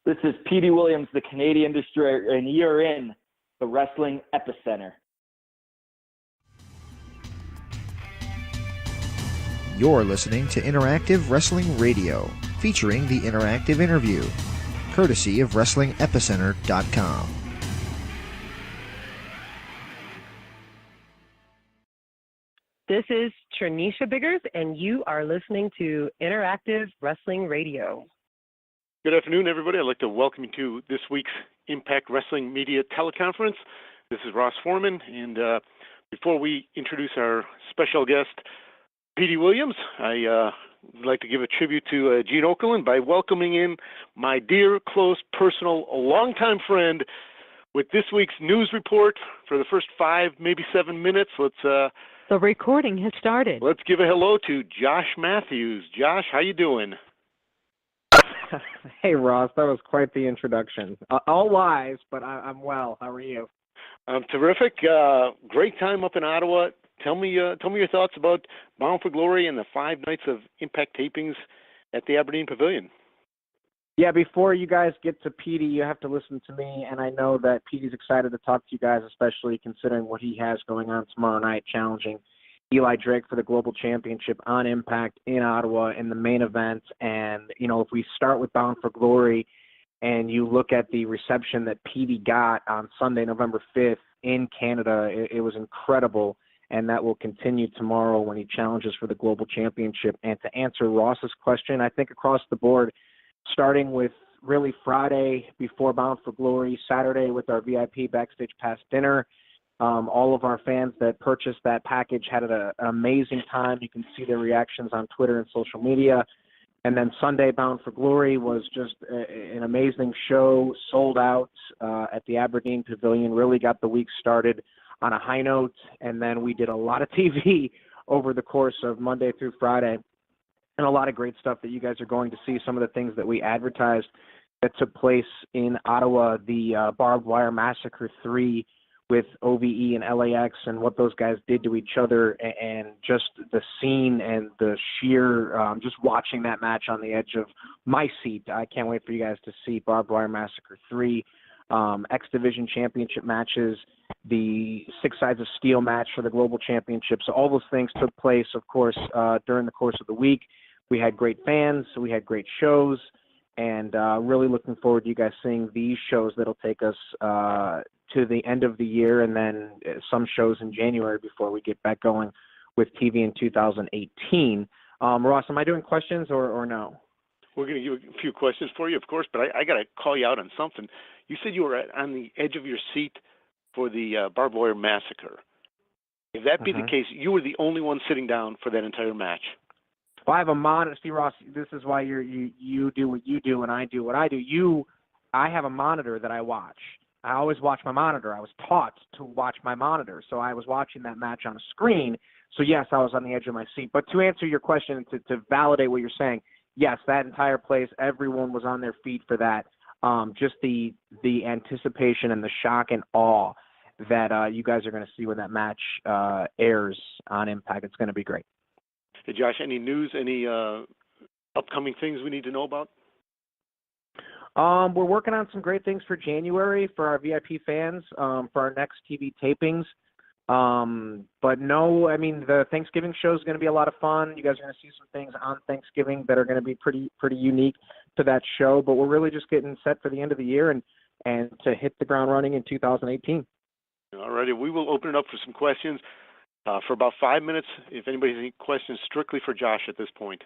This is Petey Williams, the Canadian Destroyer, and you're in the Wrestling Epicenter. You're listening to Interactive Wrestling Radio, featuring the interactive interview, courtesy of WrestlingEpicenter.com. This is Trinisha Biggers, and you are listening to Interactive Wrestling Radio. Good afternoon, everybody. I'd like to welcome you to this week's Impact Wrestling Media Teleconference. This is Ross Foreman, and before we introduce our special guest, Petey Williams, I'd like to give a tribute to Gene Okerlund by welcoming in my dear, close, personal, longtime friend with this week's news report for the first 5, maybe 7 minutes. The recording has started. Let's give a hello to Josh Matthews. Josh, how you doing? Hey, Ross, that was quite the introduction. All lies, but I'm well. How are you? I'm terrific. Great time up in Ottawa. Tell me your thoughts about Bound for Glory and the 5 nights of Impact tapings at the Aberdeen Pavilion. Yeah, before you guys get to Petey, you have to listen to me, and I know that Petey's excited to talk to you guys, especially considering what he has going on tomorrow night, challenging Eli Drake for the Global Championship on Impact in Ottawa in the main event. And, you know, if we start with Bound for Glory and you look at the reception that Petey got on Sunday, November 5th in Canada, it was incredible, and that will continue tomorrow when he challenges for the Global Championship. And to answer Ross's question, I think across the board, starting with really Friday before Bound for Glory, Saturday with our VIP Backstage Pass dinner, all of our fans that purchased that package had an amazing time. You can see their reactions on Twitter and social media. And then Sunday, Bound for Glory was just an amazing show, sold out at the Aberdeen Pavilion, really got the week started on a high note. And then we did a lot of TV over the course of Monday through Friday, and a lot of great stuff that you guys are going to see. Some of the things that we advertised that took place in Ottawa, the Barbed Wire Massacre 3, with OVE and LAX and what those guys did to each other, and just the scene and the sheer, just watching that match on the edge of my seat. I can't wait for you guys to see Barbed Wire Massacre 3, X Division Championship matches, the Six Sides of Steel match for the Global Championship. So all those things took place, of course, during the course of the week. We had great fans, we had great shows, and really looking forward to you guys seeing these shows that'll take us to the end of the year, and then some shows in January before we get back going with TV in 2018. Ross, am I doing questions or no? We're going to give a few questions for you, of course, but I got to call you out on something. You said you were on the edge of your seat for the Barbed Wire Massacre. If that be the case, you were the only one sitting down for that entire match. Well, I have a monitor. See, Ross, this is why you do what you do and I do what I do. I have a monitor that I watch. I always watch my monitor. I was taught to watch my monitor, so I was watching that match on a screen. So, yes, I was on the edge of my seat. But to answer your question, to validate what you're saying, yes, that entire place, everyone was on their feet for that. Just the anticipation and the shock and awe that you guys are going to see when that match airs on Impact. It's going to be great. Hey, Josh, any news, any upcoming things we need to know about? We're working on some great things for January for our VIP fans, for our next TV tapings. But no, I mean, the Thanksgiving show is going to be a lot of fun. You guys are going to see some things on Thanksgiving that are going to be pretty unique to that show. But we're really just getting set for the end of the year and to hit the ground running in 2018. All righty. We will open it up for some questions for about 5 minutes. If anybody has any questions strictly for Josh at this point.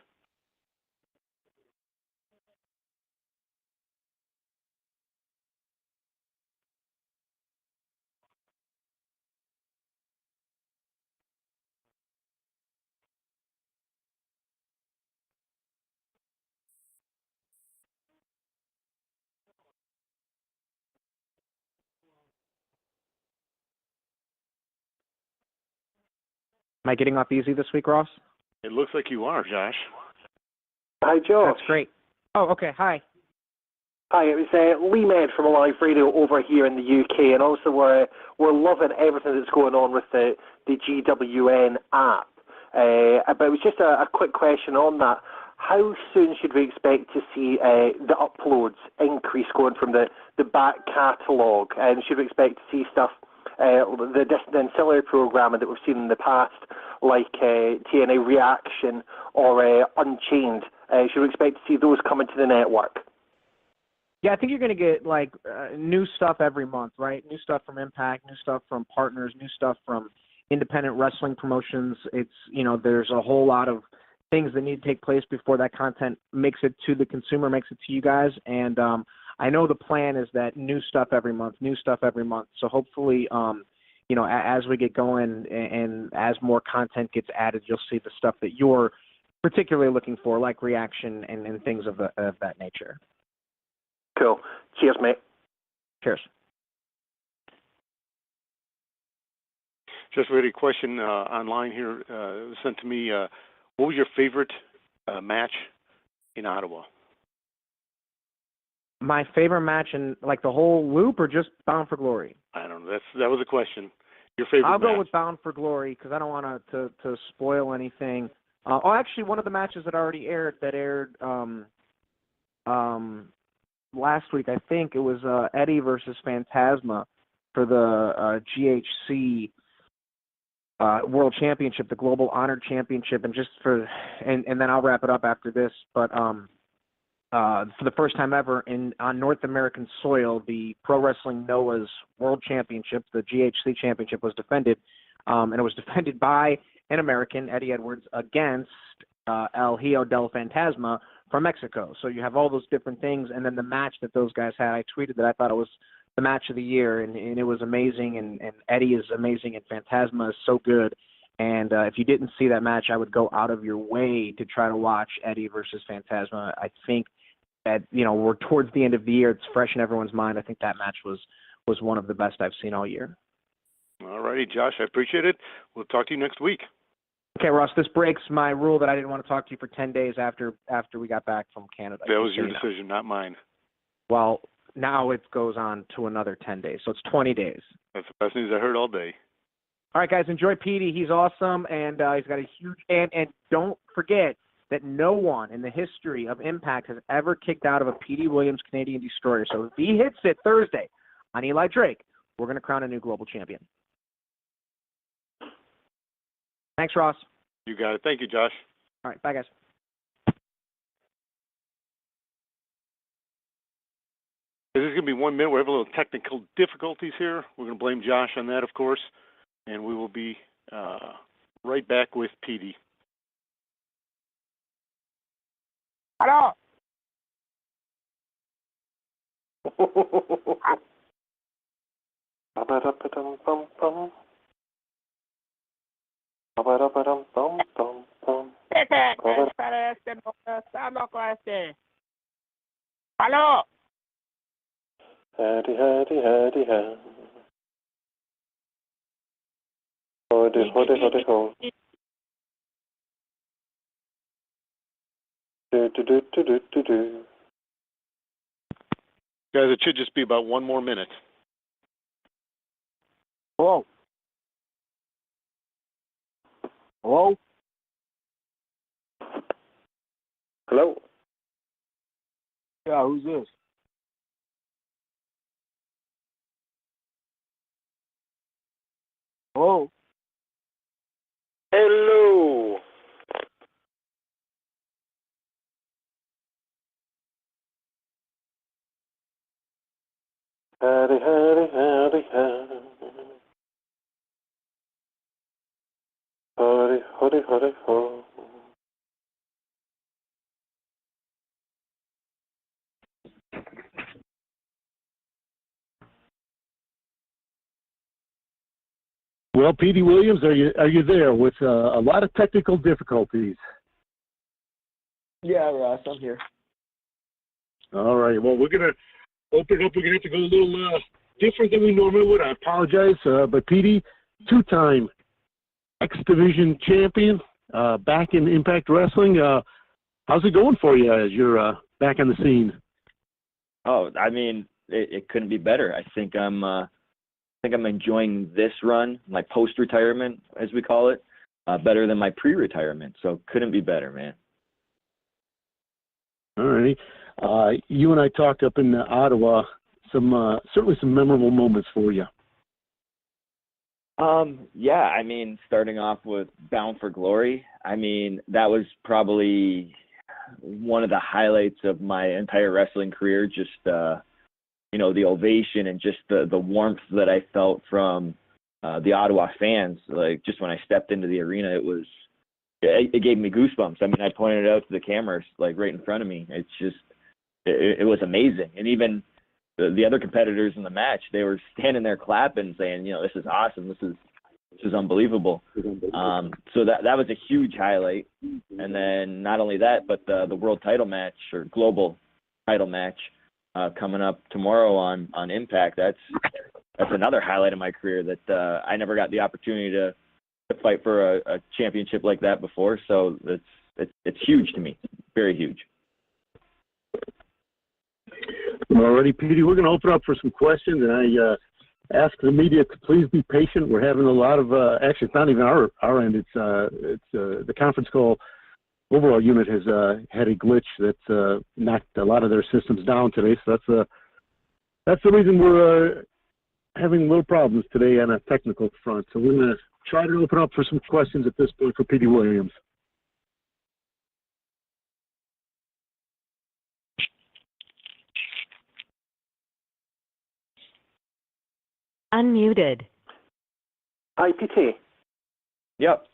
Am I getting off easy this week, Ross? It looks like you are, Josh. Hi, Josh. That's great. Oh, okay. Hi. Hi, it was Lee Med from Live Radio over here in the UK, and also we're loving everything that's going on with the GWN app. But it was just a quick question on that. how soon should we expect to see the uploads increase going from the back catalogue? And should we expect to see stuff, the ancillary programming that we've seen in the past, like TNA Reaction or Unchained? Should we expect to see those coming to the network? Yeah, I think you're going to get new stuff every month, right? New stuff from Impact, new stuff from partners, new stuff from independent wrestling promotions. It's, there's a whole lot of things that need to take place before that content makes it to the consumer, makes it to you guys. And I know the plan is that new stuff every month. So hopefully, as we get going and as more content gets added, you'll see the stuff that you're particularly looking for, like Reaction and things of that nature. Cool. Cheers, mate. Cheers. Just read a question online here. It was sent to me. What was your favorite match in Ottawa? My favorite match in the whole loop, or just Bound for Glory? I don't know. That was a question. Your favorite I'll match? go with Bound for Glory because I don't want to spoil anything. Actually, one of the matches that already aired, last week, I think it was Eddie versus Phantasma for the GHC World Championship, the Global Honor Championship, and then I'll wrap it up after this. But for the first time ever on North American soil, the Pro Wrestling Noah's World Championship, the GHC Championship, was defended, and it was defended by an American, Eddie Edwards, against El Hijo del Fantasma from Mexico. So you have all those different things, and then the match that those guys had, I tweeted that I thought it was the match of the year, and it was amazing, and Eddie is amazing, and Phantasma is so good. And if you didn't see that match, I would go out of your way to try to watch Eddie versus Phantasma. I think that, we're towards the end of the year. It's fresh in everyone's mind. I think that match was one of the best I've seen all year. All righty, Josh, I appreciate it. We'll talk to you next week. Okay, Ross, this breaks my rule that I didn't want to talk to you for 10 days after we got back from Canada. That was your decision, not mine. Well, now it goes on to another 10 days, so it's 20 days. That's the best news I heard all day. All right, guys, enjoy Petey. He's awesome, and he's got a huge – and don't forget that no one in the history of Impact has ever kicked out of a Petey Williams Canadian Destroyer. So if he hits it Thursday on Eli Drake, we're going to crown a new global champion. Thanks, Ross. You got it. Thank you, Josh. All right, bye, guys. This is going to be 1 minute. We have a little technical difficulties here. We're going to blame Josh on that, of course, and we will be right back with Petey. Hello. Hello. Howdy, howdy, howdy, howdy. Howdy, howdy, howdy, ho. Do, do, do, do, do, do, do. Guys, it should just be about 1 more minute. Hello. Hello. Hello? Yeah, who's this? Hello. Hello. Howdy, howdy, howdy, howdy. Howdy, howdy, howdy, ho. Well, Petey Williams, are you there with a lot of technical difficulties? Yeah, Ross, I'm here. All right. Well, we're gonna open it up. We're gonna have to go a little different than we normally would. I apologize, but Petey, 2-time X Division champion, back in Impact Wrestling. How's it going for you as you're back on the scene? Oh, I mean, it couldn't be better. I think I'm enjoying this run, my post-retirement, as we call it, better than my pre-retirement. So couldn't be better, man. All righty. You and I talked up in Ottawa. Certainly some memorable moments for you. Yeah, I mean, starting off with Bound for Glory, I mean, that was probably one of the highlights of my entire wrestling career. Just, you know, the ovation and just the warmth that I felt from the Ottawa fans. Like, just when I stepped into the arena, it gave me goosebumps. I mean, I pointed it out to the cameras, like, right in front of me. It's just, it was amazing. And even the other competitors in the match, they were standing there clapping, saying, you know, this is awesome. This is unbelievable. So that was a huge highlight. And then not only that, but the world title match or global title match coming up tomorrow on Impact. That's another highlight of my career that I never got the opportunity to fight for a championship like that before. So it's huge to me, very huge. Alrighty, Petey, we're going to open up for some questions, and I ask the media to please be patient. We're having a lot of actually, it's not even our end. It's the conference call overall unit has had a glitch that's knocked a lot of their systems down today. So that's the reason we're having little problems today on a technical front. So we're going to try to open up for some questions at this point for Petey Williams. Unmuted. Hi, Petey. Yep.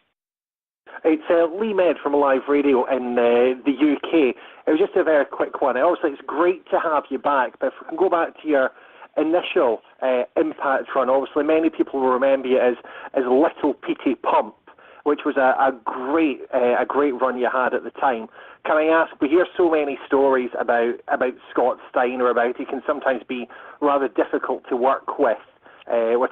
It's Lee Med from Live Radio in the UK. It was just a very quick one. Obviously, it's great to have you back, but if we can go back to your initial Impact run, obviously many people will remember you as Little Petey Pump, which was a great run you had at the time. Can I ask, we hear so many stories about Scott Steiner, about he can sometimes be rather difficult to work with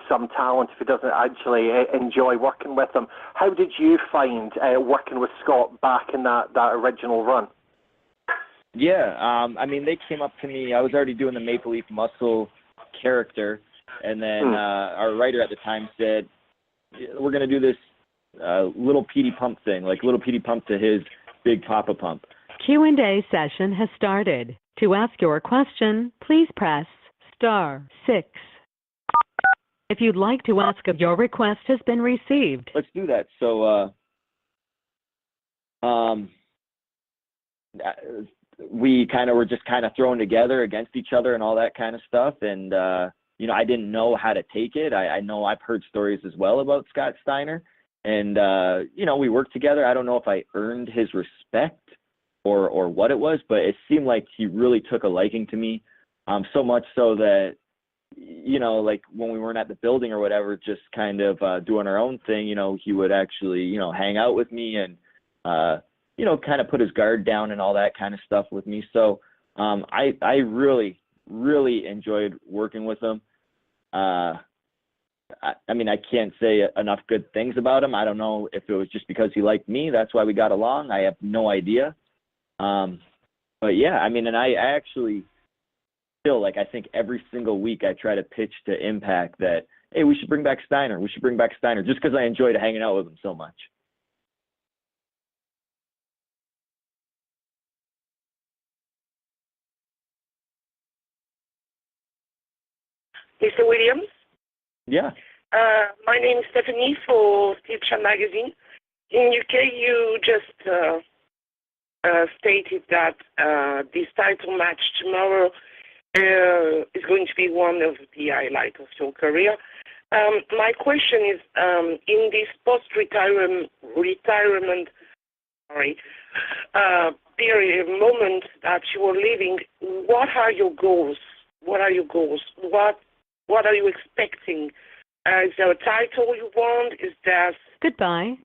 some talent if he doesn't actually enjoy working with them. How did you find working with Scott back in that original run? Yeah, I mean, they came up to me. I was already doing the Maple Leaf Muscle character, and then our writer at the time said, we're going to do this Little Petey Pump thing, like Little Petey Pump to his Big Papa Pump. Q&A session has started. To ask your question, please press *6. If you'd like to ask if your request has been received. Let's do that. So we were just thrown together against each other and all that kind of stuff. And, you know, I didn't know how to take it. I know I've heard stories as well about Scott Steiner. And, you know, we worked together. I don't know if I earned his respect or what it was, but it seemed like he really took a liking to me, so much so that, you know, like when we weren't at the building or whatever, just kind of doing our own thing, you know, he would actually, you know, hang out with me and, you know, kind of put his guard down and all that kind of stuff with me. So I really, really enjoyed working with him. I mean, I can't say enough good things about him. I don't know if it was just because he liked me. That's why we got along. I have no idea. But yeah, I mean, and I actually still, like, I think every single week I try to pitch to Impact that, hey, we should bring back Steiner. We should bring back Steiner, just because I enjoyed hanging out with him so much. Mr. Williams? Yeah. My name is Stephanie for Steel Chan Magazine. In UK, you just stated that this title match tomorrow is going to be one of the highlights of your career. My question is, in this post-retirement period, moment that you are living, what are your goals? What are your goals? What are you expecting? Is there a title you want? Is there... Goodbye.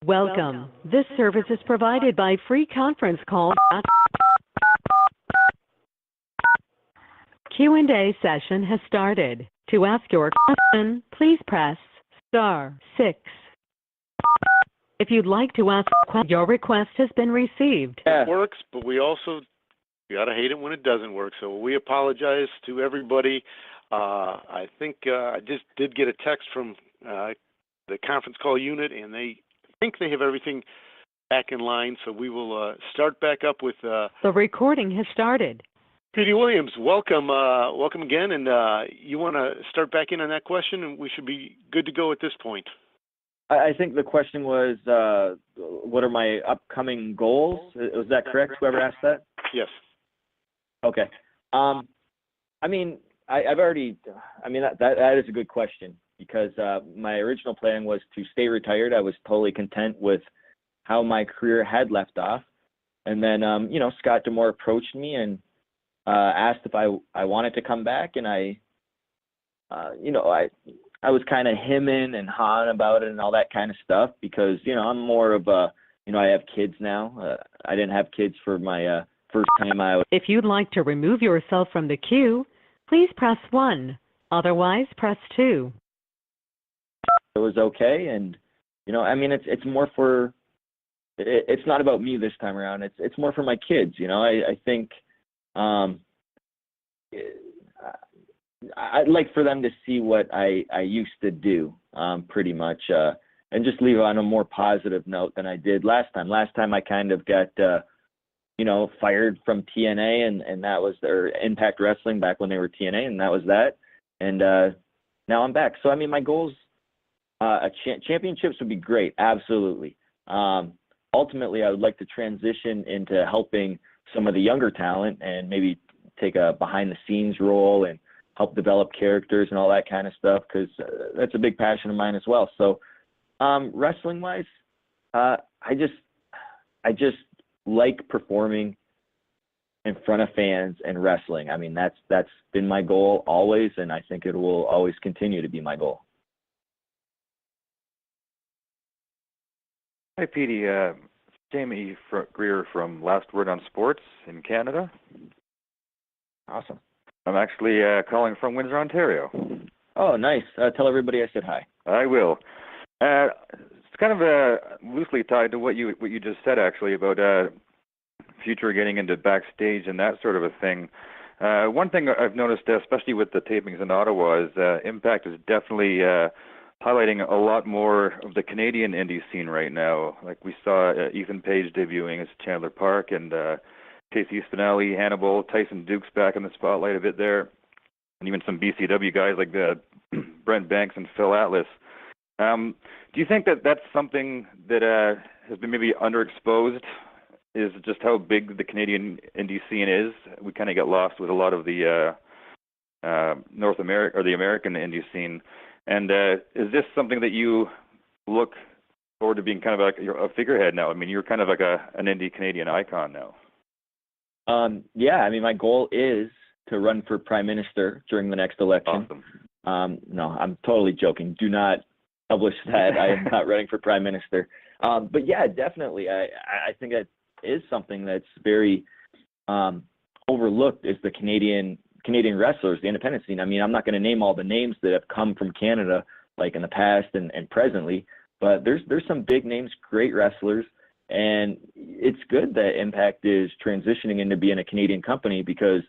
Welcome. This service is provided by Free Conference Call. Q&A session has started. To ask your question, please press *6. If you'd like to ask a question, your request has been received. It works, but we gotta hate it when it doesn't work. So we apologize to everybody. I think I just did get a text from the conference call unit, and they think they have everything back in line. So we will start back up with. The recording has started. Petey Williams, welcome again, and you want to start back in on that question, and we should be good to go at this point. I think the question was, what are my upcoming goals? Was that correct, whoever asked that? Yes. Okay. I mean, that is a good question, because my original plan was to stay retired. I was totally content with how my career had left off. And then, Scott D'Amore approached me and asked if I wanted to come back, and I was kind of hemming and hawing about it and all that kind of stuff, because, I'm more of a, I have kids now. I didn't have kids for my first time out. If you'd like to remove yourself from the queue, please press 1. Otherwise, press 2. It was okay, and, it's more for, it's not about me this time around. It's more for my kids, I think I'd like for them to see what I used to do, pretty much, and just leave on a more positive note than I did last time. Last time I kind of got, fired from TNA, and that was their Impact Wrestling back when they were TNA, and that was that. And now I'm back. So, my goals, championships would be great, absolutely. Ultimately, I would like to transition into helping some of the younger talent and maybe take a behind-the-scenes role and help develop characters and all that kind of stuff, because that's a big passion of mine as well. So, wrestling-wise, I just like performing in front of fans and wrestling. That's been my goal always, and I think it will always continue to be my goal. Hi, Petey. Jamie Greer from Last Word on Sports in Canada. Awesome. I'm actually calling from Windsor, Ontario. Oh, nice. Tell everybody I said hi. I will. It's kind of loosely tied to what you just said, actually, about future getting into backstage and that sort of a thing. One thing I've noticed, especially with the tapings in Ottawa, is Impact is definitely highlighting a lot more of the Canadian indie scene right now. Like we saw Ethan Page debuting as Chandler Park, and Casey Spinelli, Hannibal, Tyson Duke's back in the spotlight a bit there, and even some BCW guys like Brent Banks and Phil Atlas. Do you think that that's something that has been maybe underexposed, is just how big the Canadian indie scene is? We kind of get lost with a lot of the North America or the American indie scene. And is this something that you look forward to being kind of like a figurehead now? You're kind of like an indie Canadian icon now. Yeah, my goal is to run for Prime Minister during the next election. Awesome. No, I'm totally joking. Do not publish that. I am not running for Prime Minister. But yeah, definitely. I think that is something that's very overlooked, is the Canadian wrestlers, the independent scene. I'm not going to name all the names that have come from Canada, like in the past and presently, but there's some big names, great wrestlers, and it's good that Impact is transitioning into being a Canadian company, because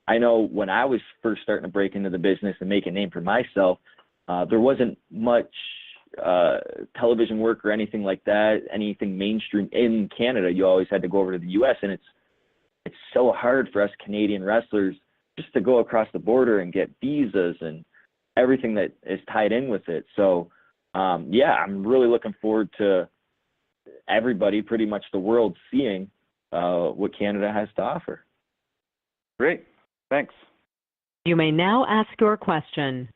I know when I was first starting to break into the business and make a name for myself, there wasn't much television work or anything like that, anything mainstream in Canada. You always had to go over to the U.S., and it's so hard for us Canadian wrestlers just to go across the border and get visas and everything that is tied in with it. So, yeah, I'm really looking forward to everybody, pretty much the world, seeing what Canada has to offer. Great. Thanks. You may now ask your question.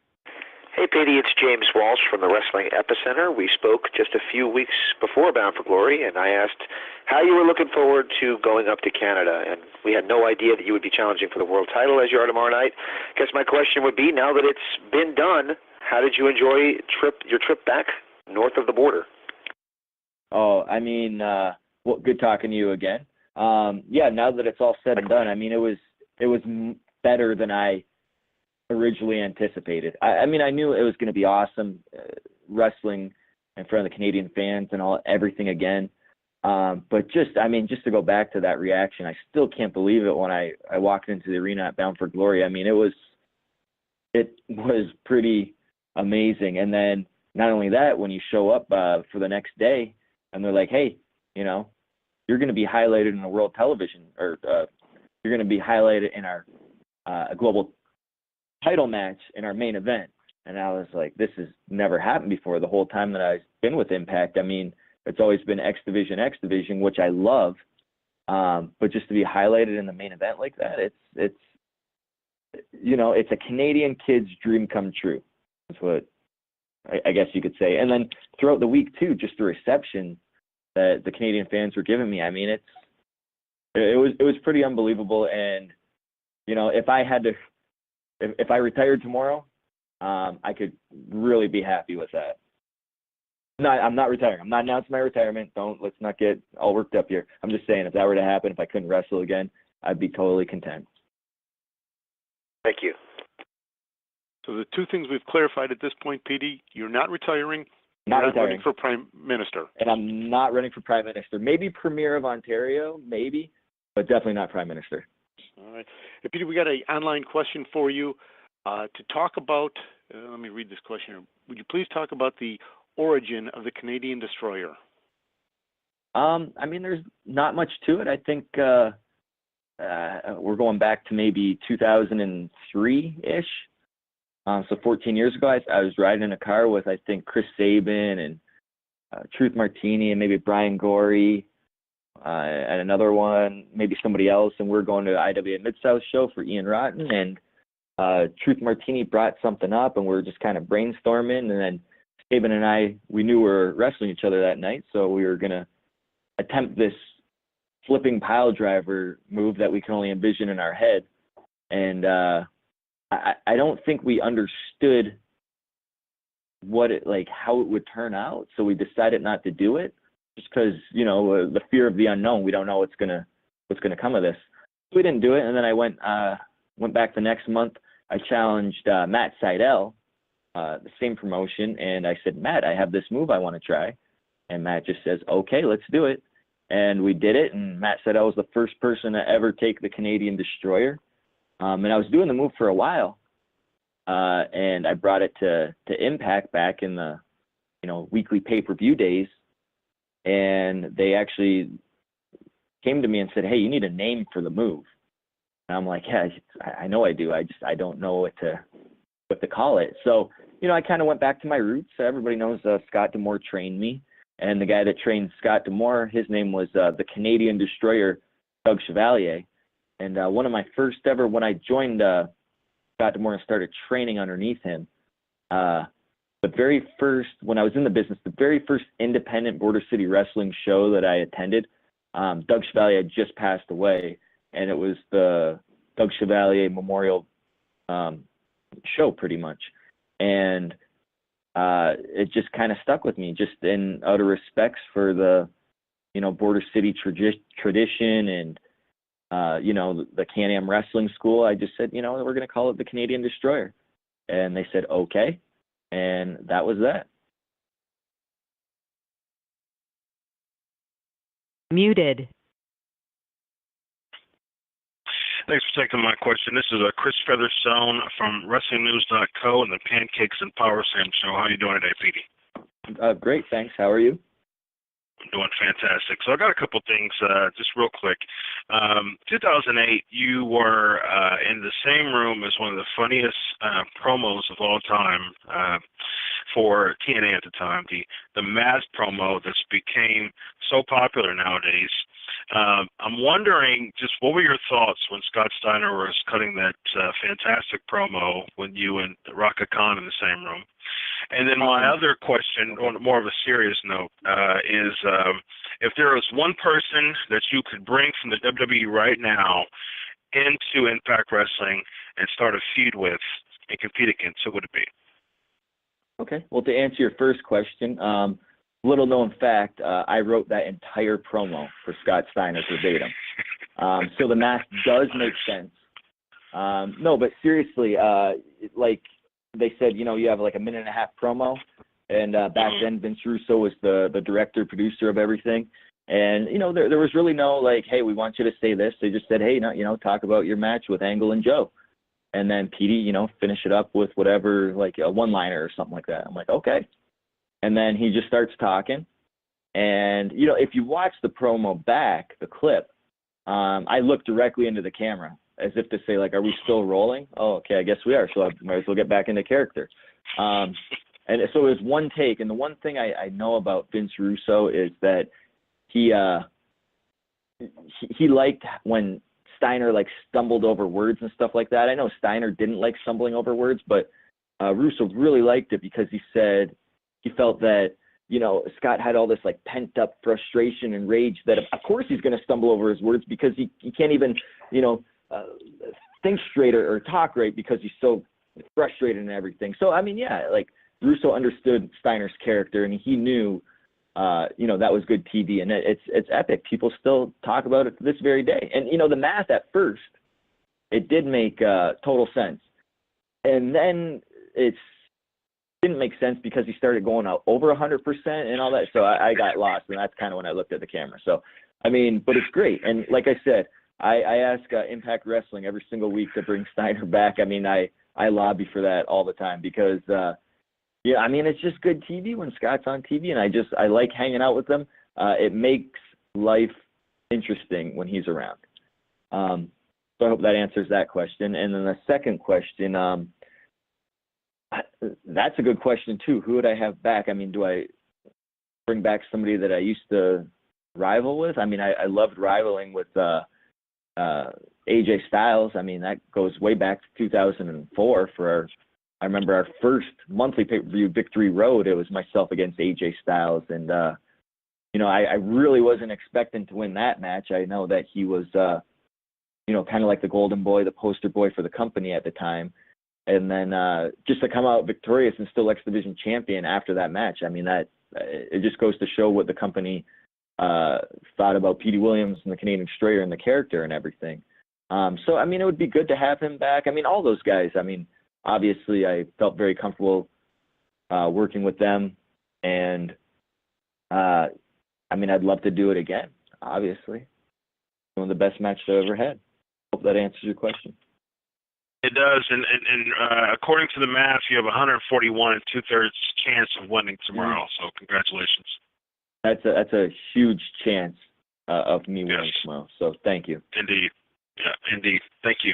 Hey, Petey, it's James Walsh from the Wrestling Epicenter. We spoke just a few weeks before Bound for Glory, and I asked how you were looking forward to going up to Canada, and we had no idea that you would be challenging for the world title as you are tomorrow night. I guess my question would be, now that it's been done, how did you enjoy your trip back north of the border? Oh, I mean, well, good talking to you again. Yeah, now that it's all said and done, I mean, it was better than I originally anticipated. I mean, I knew it was going to be awesome, wrestling in front of the Canadian fans and everything again. But just to go back to that reaction, I still can't believe it when I walked into the arena at Bound for Glory. I mean, it was pretty amazing. And then not only that, when you show up for the next day and they're like, hey, you're going to be highlighted in a world television, or you're going to be highlighted in our global title match in our main event. And I was like, this has never happened before the whole time that I've been with Impact. I mean, it's always been X Division, which I love. But just to be highlighted in the main event like that, it's a Canadian kid's dream come true. That's what I guess you could say. And then throughout the week too, just the reception that the Canadian fans were giving me. I mean, it was pretty unbelievable. And, if I retired tomorrow, I could really be happy with that. No, I'm not retiring. I'm not announcing my retirement. Let's not get all worked up here. I'm just saying, if that were to happen, if I couldn't wrestle again, I'd be totally content. Thank you. So the two things we've clarified at this point, Petey, you're not retiring. Not you're retiring. Running for Prime Minister. And I'm not running for Prime Minister. Maybe Premier of Ontario, maybe, but definitely not Prime Minister. All right. Hey, Petey, we got an online question for you to talk about. Let me read this question here. Would you please talk about the origin of the Canadian Destroyer? I mean, there's not much to it. I think we're going back to maybe 2003-ish. So 14 years ago, I was riding in a car with, I think, Chris Sabin and Truth Martini and maybe Brian Gorey and another one, maybe somebody else. And we're going to the IWA Mid-South show for Ian Rotten. And Truth Martini brought something up, and we were just kind of brainstorming. And then Sabin and I, we knew we were wrestling each other that night, so we were going to attempt this flipping pile driver move that we can only envision in our head. And I don't think we understood how it would turn out. So we decided not to do it just because, the fear of the unknown. We don't know what's going to come of this. We didn't do it. And then I went back the next month. I challenged Matt Seidel, the same promotion. And I said, Matt, I have this move I want to try. And Matt just says, okay, let's do it. And we did it. And Matt Seidel was the first person to ever take the Canadian Destroyer. And I was doing the move for a while, and I brought it to Impact back in the, weekly pay-per-view days, and they actually came to me and said, hey, you need a name for the move. And I'm like, yeah, I know I do. I don't know what to call it. So, I kind of went back to my roots. Everybody knows Scott D'Amore trained me, and the guy that trained Scott D'Amore, his name was the Canadian Destroyer, Doug Chevalier. And one of my first ever, when I joined Scott D'Amore and started training underneath him, when I was in the business, the very first independent Border City wrestling show that I attended, Doug Chevalier had just passed away, and it was the Doug Chevalier Memorial show pretty much. And it just kind of stuck with me, just in utter respects for the, Border City tradition and, the Can-Am Wrestling School. I just said, we're going to call it the Canadian Destroyer. And they said, okay. And that was that. Muted. Thanks for taking my question. This is Chris Featherstone from WrestlingNews.co and the Pancakes and Power Sam Show. How are you doing today, Petey? Great, thanks. How are you? I'm doing fantastic. So I got a couple things just real quick. 2008, you were in the same room as one of the funniest promos of all time for TNA at the time, the Maz promo that's became so popular nowadays. I'm wondering, just what were your thoughts when Scott Steiner was cutting that fantastic promo when you and Raka Khan in the same room? And then my other question, on more of a serious note, is if there was one person that you could bring from the WWE right now into Impact Wrestling and start a feud with and compete against, who would it be? Okay. Well, to answer your first question, little known fact, I wrote that entire promo for Scott Steiner verbatim. So the math does make sense. No, but seriously, like they said, you have like a minute and a half promo, and back then Vince Russo was the director, producer of everything. And, there was really no like, hey, we want you to say this. They just said, hey, talk about your match with Angle and Joe. And then Petey, finish it up with whatever, like a one-liner or something like that. I'm like, okay. And then he just starts talking. And, if you watch the promo back, the clip, I look directly into the camera as if to say, like, are we still rolling? Oh, okay, I guess we are. So I might as well get back into character. And so it was one take. And the one thing I know about Vince Russo is that he liked when Steiner like stumbled over words and stuff like that. I know Steiner didn't like stumbling over words, but Russo really liked it because he said he felt that, Scott had all this like pent up frustration and rage that of course he's going to stumble over his words because he can't even, think straight or talk right because he's so frustrated and everything. So, I mean, yeah, like Russo understood Steiner's character and he knew, that was good TV, and it's epic. People still talk about it to this very day. And, the math at first, it did make total sense. And then it didn't make sense because he started going out over 100% and all that. So I got lost, and that's kind of when I looked at the camera. So, I mean, but it's great. And like I said, I ask Impact Wrestling every single week to bring Steiner back. I mean, I lobby for that all the time because yeah, I mean, it's just good TV when Scott's on TV, and I like hanging out with them. It makes life interesting when he's around. So I hope that answers that question. And then the second question, that's a good question too. Who would I have back? I mean, do I bring back somebody that I used to rival with? I mean, I loved rivaling with AJ Styles. I mean, that goes way back to 2004 for I remember our first monthly pay-per-view, Victory Road. It was myself against AJ Styles. And, I really wasn't expecting to win that match. I know that he was, kind of like the golden boy, the poster boy for the company at the time. And then just to come out victorious and still X Division champion after that match. I mean, it just goes to show what the company thought about Petey Williams and the Canadian Destroyer and the character and everything. So, I mean, it would be good to have him back. I mean, all those guys, I mean, obviously, I felt very comfortable working with them, and I mean, I'd love to do it again. Obviously, one of the best matches I ever had. Hope that answers your question. It does, and according to the math, you have 141 and 2/3 chance of winning tomorrow. So congratulations. That's a huge chance of me winning tomorrow. So thank you. Indeed, yeah, indeed. Thank you.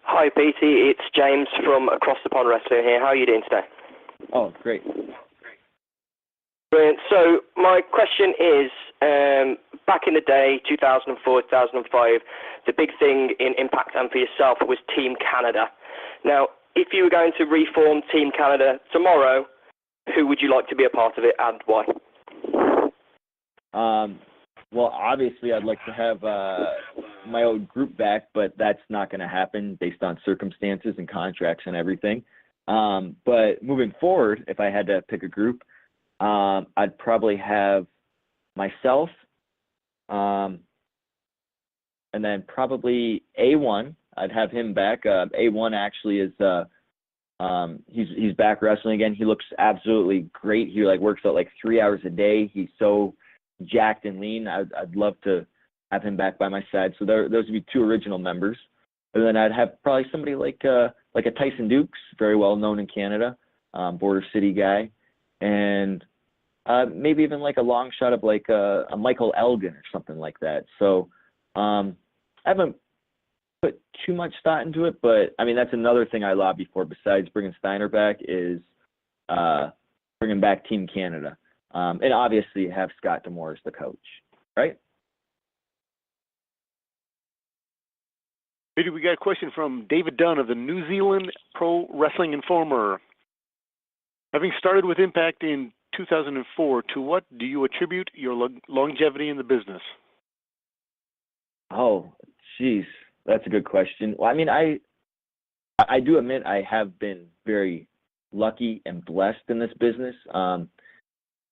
Hi, Petey. It's James from Across the Pond Wrestling here. How are you doing today? Oh, great. Brilliant. So my question is, back in the day, 2004, 2005, the big thing in Impact and for yourself was Team Canada. Now, if you were going to reform Team Canada tomorrow, who would you like to be a part of it and why? Well, obviously, I'd like to have my old group back, but that's not going to happen based on circumstances and contracts and everything. But moving forward, if I had to pick a group, I'd probably have myself, and then probably A1. I'd have him back. A1 actually is he's back wrestling again. He looks absolutely great. He works out 3 hours a day. He's so jacked and lean. I'd love to have him back by my side. So those would be two original members. And then I'd have probably somebody like a Tyson Dukes, very well known in Canada, Border City guy, and maybe even a long shot of a Michael Elgin or something like that. So I haven't put too much thought into it, but I mean that's another thing I lobby for besides bringing Steiner back is bringing back Team Canada. And obviously have Scott D'Amore as the coach, right? Petey, we got a question from David Dunn of the New Zealand Pro Wrestling Informer. Having started with Impact in 2004, to what do you attribute your longevity in the business? Oh, geez, that's a good question. Well, I mean, I do admit I have been very lucky and blessed in this business.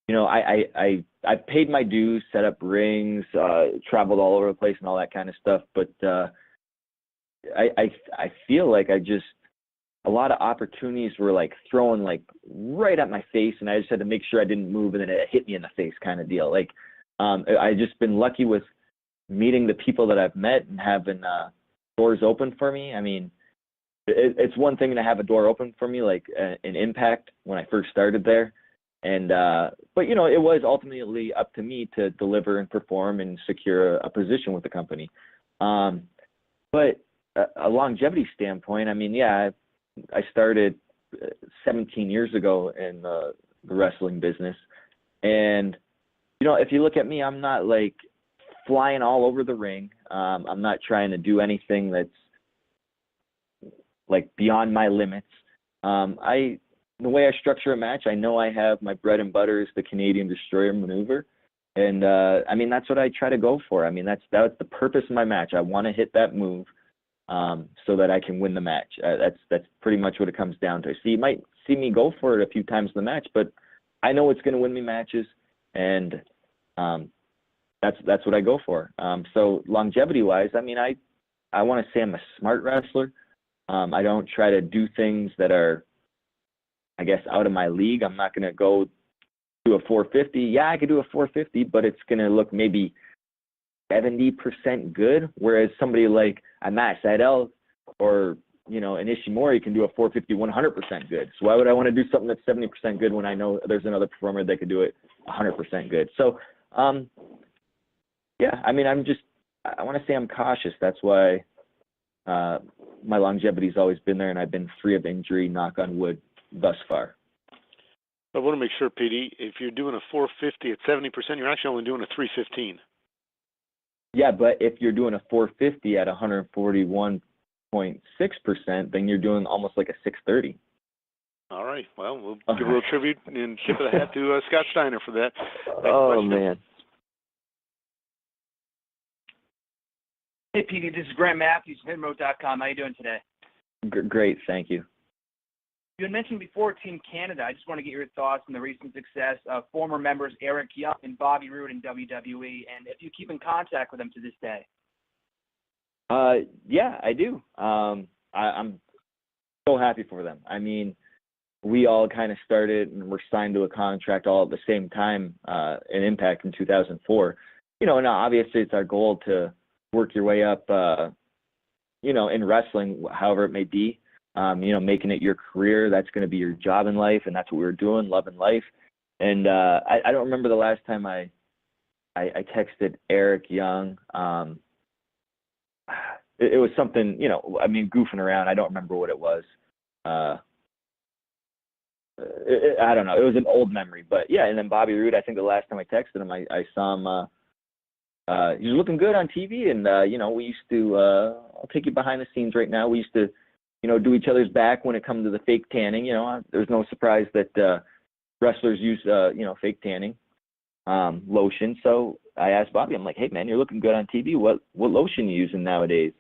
You know, I paid my dues, set up rings, traveled all over the place and all that kind of stuff. But I feel like a lot of opportunities were like thrown like right at my face, and I just had to make sure I didn't move, and then it hit me in the face kind of deal. Like I just been lucky with meeting the people that I've met and having doors open for me. I mean, it's one thing to have a door open for me, like an Impact when I first started there. And, but you know, it was ultimately up to me to deliver and perform and secure a position with the company. But a longevity standpoint, I mean, yeah, I started 17 years ago in the wrestling business. And, you know, if you look at me, I'm not like flying all over the ring. I'm not trying to do anything that's like beyond my limits. The way I structure a match, I know I have my bread and butter is the Canadian Destroyer maneuver. And, I mean, that's what I try to go for. I mean, that's the purpose of my match. I want to hit that move so that I can win the match. That's pretty much what it comes down to. So you might see me go for it a few times in the match, but I know it's going to win me matches, and that's what I go for. So longevity-wise, I mean, I want to say I'm a smart wrestler. I don't try to do things that are, I guess, out of my league. I'm not going to go do a 450. Yeah, I could do a 450, but it's going to look maybe 70% good, whereas somebody like a Matt Sydal or, you know, an Ishimori can do a 450 100% good. So why would I want to do something that's 70% good when I know there's another performer that could do it 100% good? So, yeah, I mean, I want to say I'm cautious. That's why my longevity's always been there, and I've been free of injury, knock on wood, thus far. I want to make sure, Petey, if you're doing a 450 at 70%, you're actually only doing a 315. Yeah, but if you're doing a 450 at 141.6%, then you're doing almost like a 630. All right. Well, we'll give a little tribute and tip of the hat to Scott Steiner for that. Question. Man. Hey, Petey, this is Grant Matthews from Hitmode.com. How you doing today? Great, thank you. You had mentioned before Team Canada. I just want to get your thoughts on the recent success of former members Eric Young and Bobby Roode in WWE, and if you keep in contact with them to this day. Yeah, I do. I'm so happy for them. I mean, we all kind of started and were signed to a contract all at the same time in Impact in 2004. You know, now obviously it's our goal to work your way up, you know, in wrestling, however it may be. You know, making it your career, that's going to be your job in life, and that's what we were doing, loving life. And I don't remember the last time I texted Eric Young. It was something, you know, I mean, goofing around. I don't remember what it was. I don't know. It was an old memory. But, yeah, and then Bobby Roode, I think the last time I texted him, I saw him. He was looking good on TV, and, you know, we used to I'll take you behind the scenes right now. We used to, you know, do each other's back when it comes to the fake tanning. You know, there's no surprise that wrestlers use, you know, fake tanning lotion. So I asked Bobby, I'm like, hey, man, you're looking good on TV. What lotion are you using nowadays?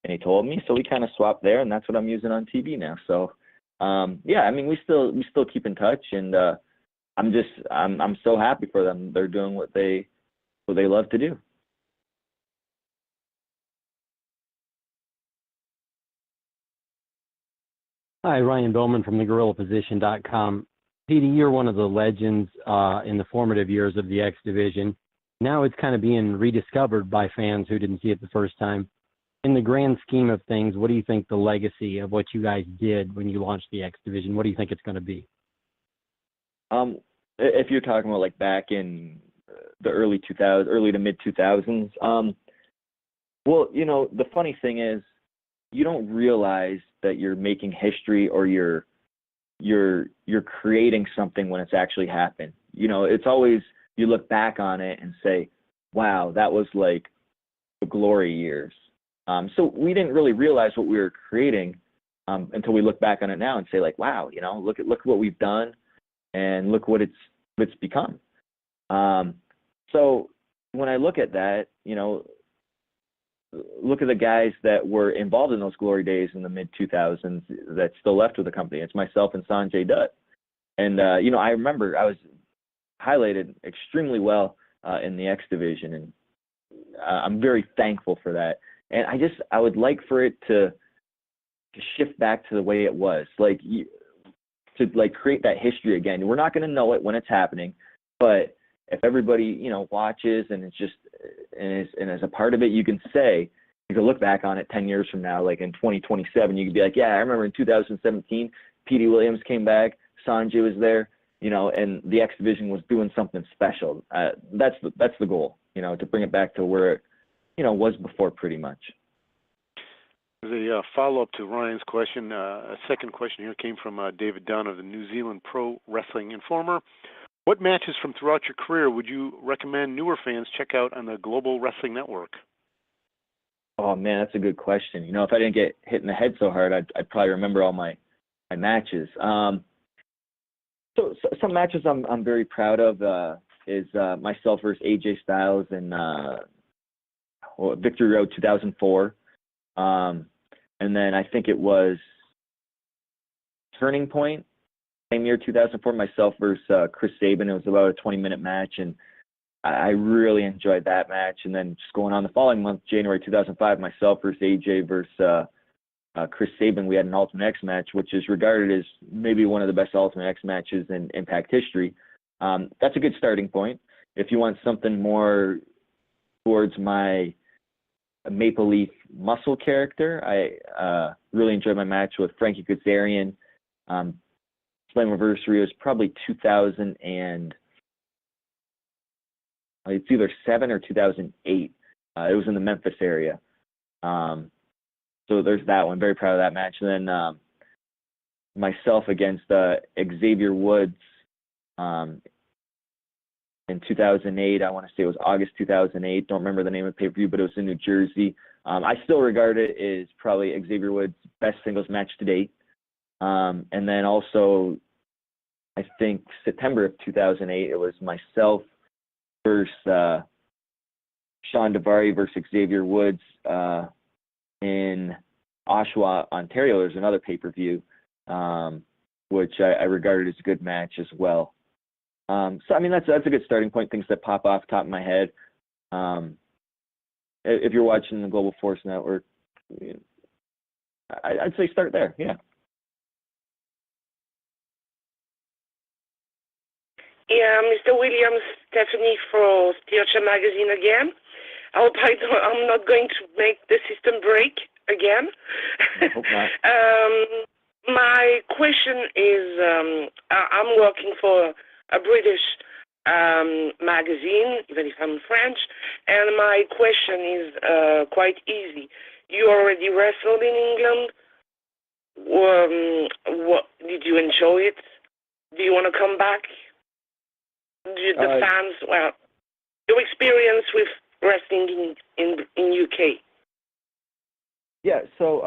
And he told me. So we kind of swapped there, and that's what I'm using on TV now. So, yeah, I mean, we still keep in touch, and I'm so happy for them. They're doing what they love to do. Hi, Ryan Bowman from thegorillaposition.com. Petey, you're one of the legends in the formative years of the X Division. Now it's kind of being rediscovered by fans who didn't see it the first time. In the grand scheme of things, what do you think the legacy of what you guys did when you launched the X Division, what do you think it's going to be? If you're talking about like back in the early to mid 2000s, well, you know, the funny thing is you don't realize that you're making history or you're creating something when it's actually happened. You know, it's always, you look back on it and say, wow, that was like the glory years. So we didn't really realize what we were creating until we look back on it now and say like, wow, you know, look what we've done and look what it's become. So when I look at that, you know, look at the guys that were involved in those glory days in the mid-2000s that's still left with the company. It's myself and Sanjay Dutt. And, I remember I was highlighted extremely well in the X division, and I'm very thankful for that. And I would like for it to shift back to the way it was, to create that history again. We're not going to know it when it's happening, but if everybody, watches and it's just, and as a part of it, you can look back on it 10 years from now, like in 2027, you could be like, yeah, I remember in 2017, Petey Williams came back, Sanjay was there, and the X division was doing something special. That's the goal, to bring it back to where it, was before pretty much. As a follow-up to Ryan's question, a second question here came from David Dunn of the New Zealand Pro Wrestling Informer. What matches from throughout your career would you recommend newer fans check out on the Global Wrestling Network? Oh, man, that's a good question. If I didn't get hit in the head so hard, I'd probably remember all my matches. So some matches I'm very proud of is myself versus AJ Styles in Victory Road 2004. And then I think it was Turning Point, same year, 2004, myself versus Chris Sabin. It was about a 20-minute match, and I really enjoyed that match. And then just going on the following month, January 2005, myself versus AJ versus Chris Sabin, we had an Ultimate X match, which is regarded as maybe one of the best Ultimate X matches in Impact history. That's a good starting point. If you want something more towards my Maple Leaf Muscle character, I really enjoyed my match with Frankie Kazarian. Slammiversary was probably 2000 and it's either 7 or 2008. It was in the Memphis area. So there's that one. Very proud of that match. And then myself against Xavier Woods in 2008. I want to say it was August 2008. Don't remember the name of the pay-per-view, but it was in New Jersey. I still regard it as probably Xavier Woods' best singles match to date. And then also, I think September of 2008, it was myself versus Sean Daivari versus Xavier Woods in Oshawa, Ontario. There's another pay-per-view, which I regarded as a good match as well. So, I mean, that's a good starting point, things that pop off the top of my head. If you're watching the Global Force Network, I'd say start there, yeah. Yeah, Mr. Williams, Stephanie for Stitcher Magazine again. I hope I'm not going to make the system break again. I hope not. My question is, I'm working for a British magazine, even if I'm French, and my question is quite easy. You already wrestled in England. What did you enjoy it? Do you want to come back? The fans, well, your experience with wrestling in UK. Yeah, so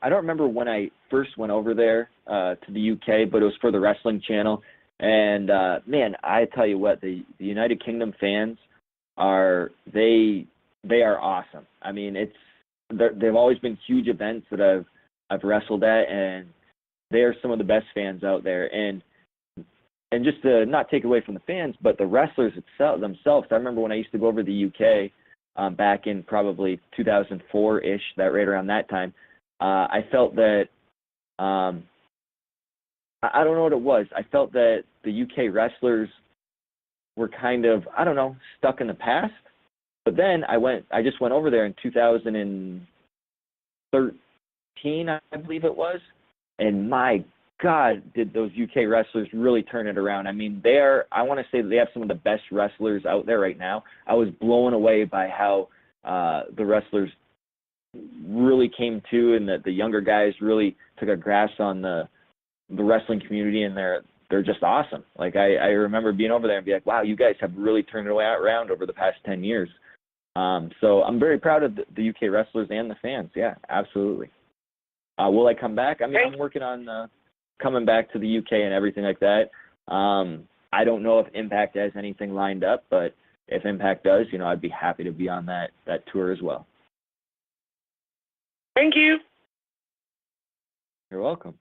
I don't remember when I first went over there to the UK, but it was for the Wrestling Channel. And man, I tell you what, the United Kingdom fans they are awesome. I mean, they've always been huge events that I've wrestled at, and they are some of the best fans out there. And just to not take away from the fans, but the wrestlers themselves. I remember when I used to go over to the UK back in probably 2004-ish, that right around that time. I felt that I don't know what it was. I felt that the UK wrestlers were kind of, I don't know, stuck in the past. But then I just went over there in 2013, I believe it was, and my God, did those UK wrestlers really turn it around. I mean, I want to say that they have some of the best wrestlers out there right now. I was blown away by how the wrestlers really came to, and that the younger guys really took a grasp on the wrestling community, and they're just awesome. Like, I remember being over there and be like, wow, you guys have really turned it around over the past 10 years. So I'm very proud of the UK wrestlers and the fans. Yeah, absolutely. Will I come back? I mean, I'm working on coming back to the UK and everything like that. I don't know if Impact has anything lined up, but if Impact does, I'd be happy to be on that tour as well. Thank you. You're welcome.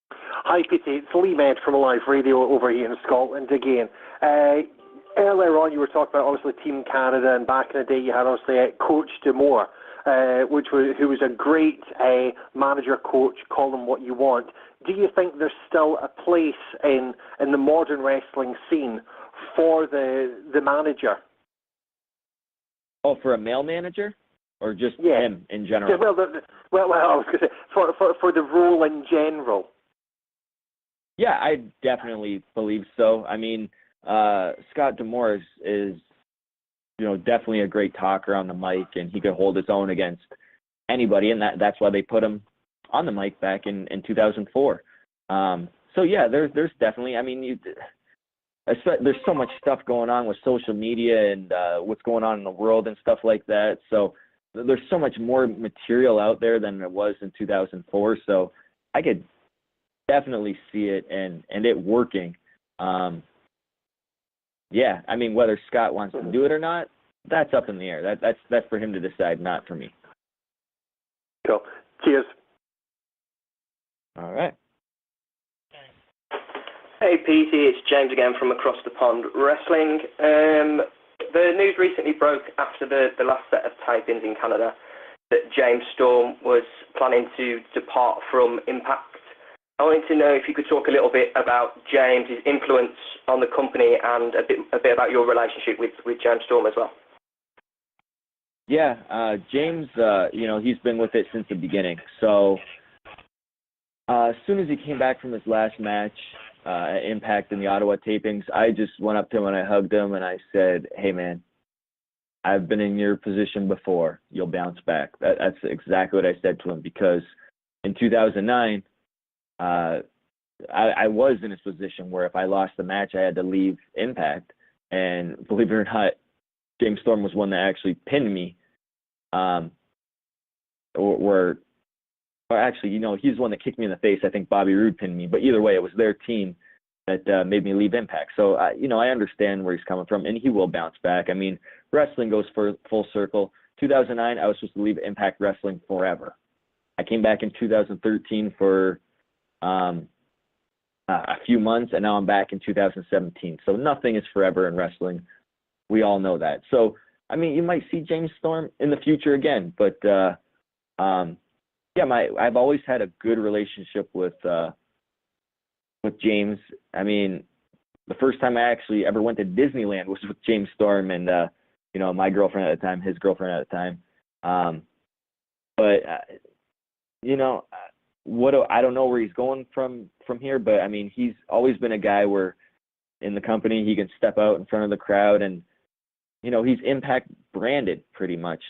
Hi, Petey. It's Lee Med from Live Radio over here in Scotland again. Earlier on, you were talking about, obviously, Team Canada, and back in the day, you had, obviously, Coach D'Amour, who was a great manager, coach, call him what you want. Do you think there's still a place in the modern wrestling scene for the manager? Oh, for a male manager? Or just him in general? Well, I was going to say, for the role in general. Yeah, I definitely believe so. I mean, Scott D'Amour is definitely a great talker on the mic, and he could hold his own against anybody, and that's why they put him on the mic back in 2004. So yeah, there's definitely. I mean, there's so much stuff going on with social media and what's going on in the world and stuff like that. So there's so much more material out there than there was in 2004. So I could definitely see it and it working. Yeah, I mean, whether Scott wants to do it or not, that's up in the air. That's for him to decide, not for me. Cool. Cheers. All right. Hey, Petey, it's James again from Across the Pond Wrestling. The news recently broke after the last set of type-ins in Canada that James Storm was planning to depart from Impact. I wanted to know if you could talk a little bit about James, his influence on the company, and a bit about your relationship with James Storm as well. Yeah, James, he's been with it since the beginning. So as soon as he came back from his last match at Impact in the Ottawa tapings, I just went up to him and I hugged him and I said, "Hey, man, I've been in your position before. You'll bounce back." That's exactly what I said to him, because in 2009, I was in his position where if I lost the match, I had to leave Impact. And believe it or not, James Storm was one that actually pinned me. Or actually, he's the one that kicked me in the face. I think Bobby Roode pinned me. But either way, it was their team that made me leave Impact. So, I understand where he's coming from, and he will bounce back. I mean, wrestling goes for full circle. 2009, I was supposed to leave Impact Wrestling forever. I came back in 2013 for a few months, and now I'm back in 2017. So nothing is forever in wrestling. We all know that. So, I mean, you might see James Storm in the future again, but I've always had a good relationship with James. I mean, the first time I actually ever went to Disneyland was with James Storm and my girlfriend at the time, his girlfriend at the time. I don't know where he's going from here, but I mean, he's always been a guy where in the company he can step out in front of the crowd, and he's Impact branded pretty much.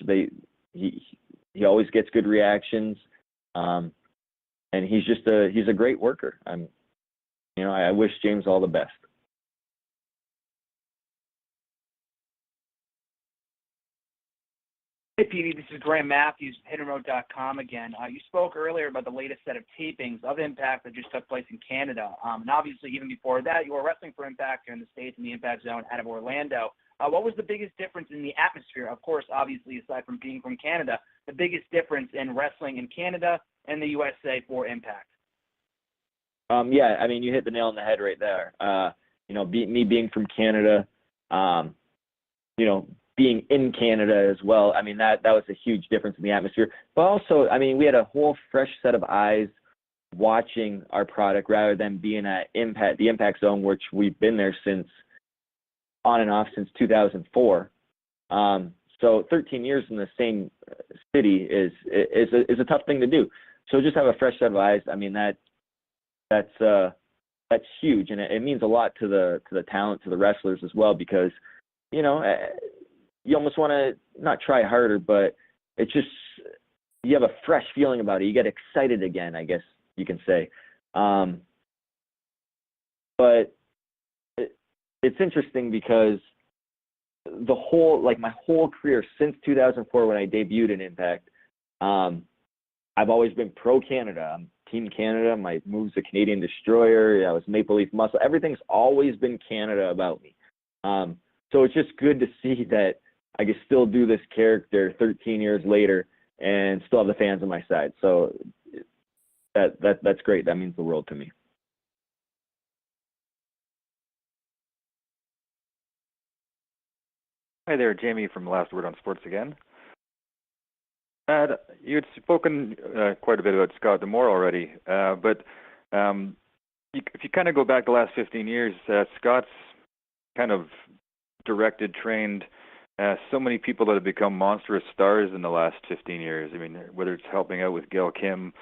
He always gets good reactions, and he's a great worker. I wish James all the best. Hey, Petey, this is Graham Matthews, HitAndRoad.com again. You spoke earlier about the latest set of tapings of Impact that just took place in Canada. And obviously, even before that, you were wrestling for Impact here in the States in the Impact Zone out of Orlando. What was the biggest difference in the atmosphere? Of course, obviously, aside from being from Canada, the biggest difference in wrestling in Canada and the USA for Impact? Yeah, I mean, you hit the nail on the head right there. Me being from Canada, being in Canada as well, I mean, that was a huge difference in the atmosphere. But also, I mean, we had a whole fresh set of eyes watching our product rather than being at the Impact Zone, which we've been there on and off since 2004. So 13 years in the same city is a tough thing to do. So just have a fresh set of eyes. I mean, that's huge, and it means a lot to the talent, to the wrestlers as well, because you almost want to not try harder, but it's just you have a fresh feeling about it. You get excited again, I guess you can say. But it's interesting because my whole career since 2004 when I debuted in Impact, I've always been pro Canada. I'm Team Canada. My move's a Canadian Destroyer. I was Maple Leaf Muscle. Everything's always been Canada about me. So it's just good to see that I can still do this character 13 years later and still have the fans on my side. So that's great. That means the world to me. Hi there, Jamie from Last Word on Sports again. You had spoken quite a bit about Scott D'Amore already, but if you kind of go back the last 15 years, Scott's kind of directed, trained so many people that have become monstrous stars in the last 15 years. I mean, whether it's helping out with Gail Kim,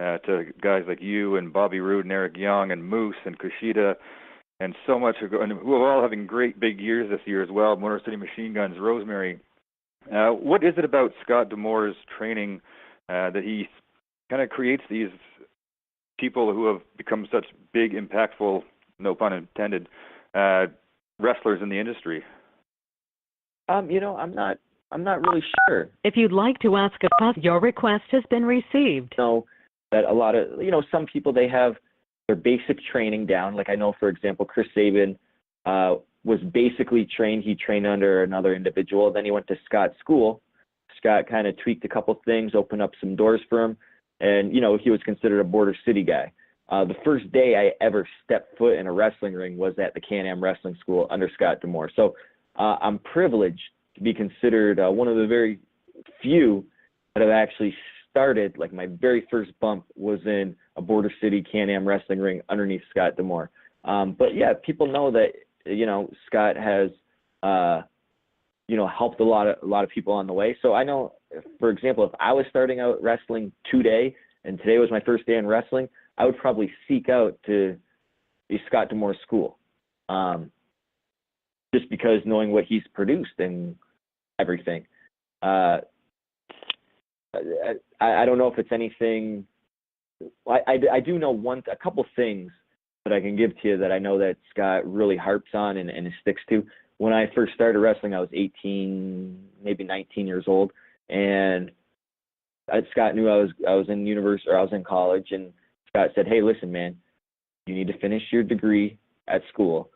to guys like you and Bobby Roode and Eric Young and Moose and Kushida, and so much, and we're all having great big years this year as well. Motor City Machine Guns, Rosemary. What is it about Scott D'Amore's training that he kind of creates these people who have become such big, impactful, no pun intended, wrestlers in the industry? I'm not really sure. If you'd like to ask a question, your request has been received. Know that a lot of, some people, they have their basic training down. Like I know, for example, Chris Sabin was basically trained. He trained under another individual. Then he went to Scott's school. Scott kind of tweaked a couple things, opened up some doors for him. And, he was considered a Border City guy. The first day I ever stepped foot in a wrestling ring was at the Can-Am Wrestling School under Scott D'Amore. So I'm privileged to be considered one of the very few that have actually started, like my very first bump was in a Border City Can-Am wrestling ring underneath Scott D'Amore. But yeah, people know that, Scott has, helped a lot of people on the way. So I know, for example, if I was starting out wrestling today and today was my first day in wrestling, I would probably seek out to be Scott D'Amore's school. Just because knowing what he's produced and everything. I don't know if it's anything. I do know a couple things that I can give to you that I know that Scott really harps on and sticks to. When I first started wrestling, I was 18, maybe 19 years old, and Scott knew I was in university, or I was in college, and Scott said, "Hey, listen, man, you need to finish your degree at school,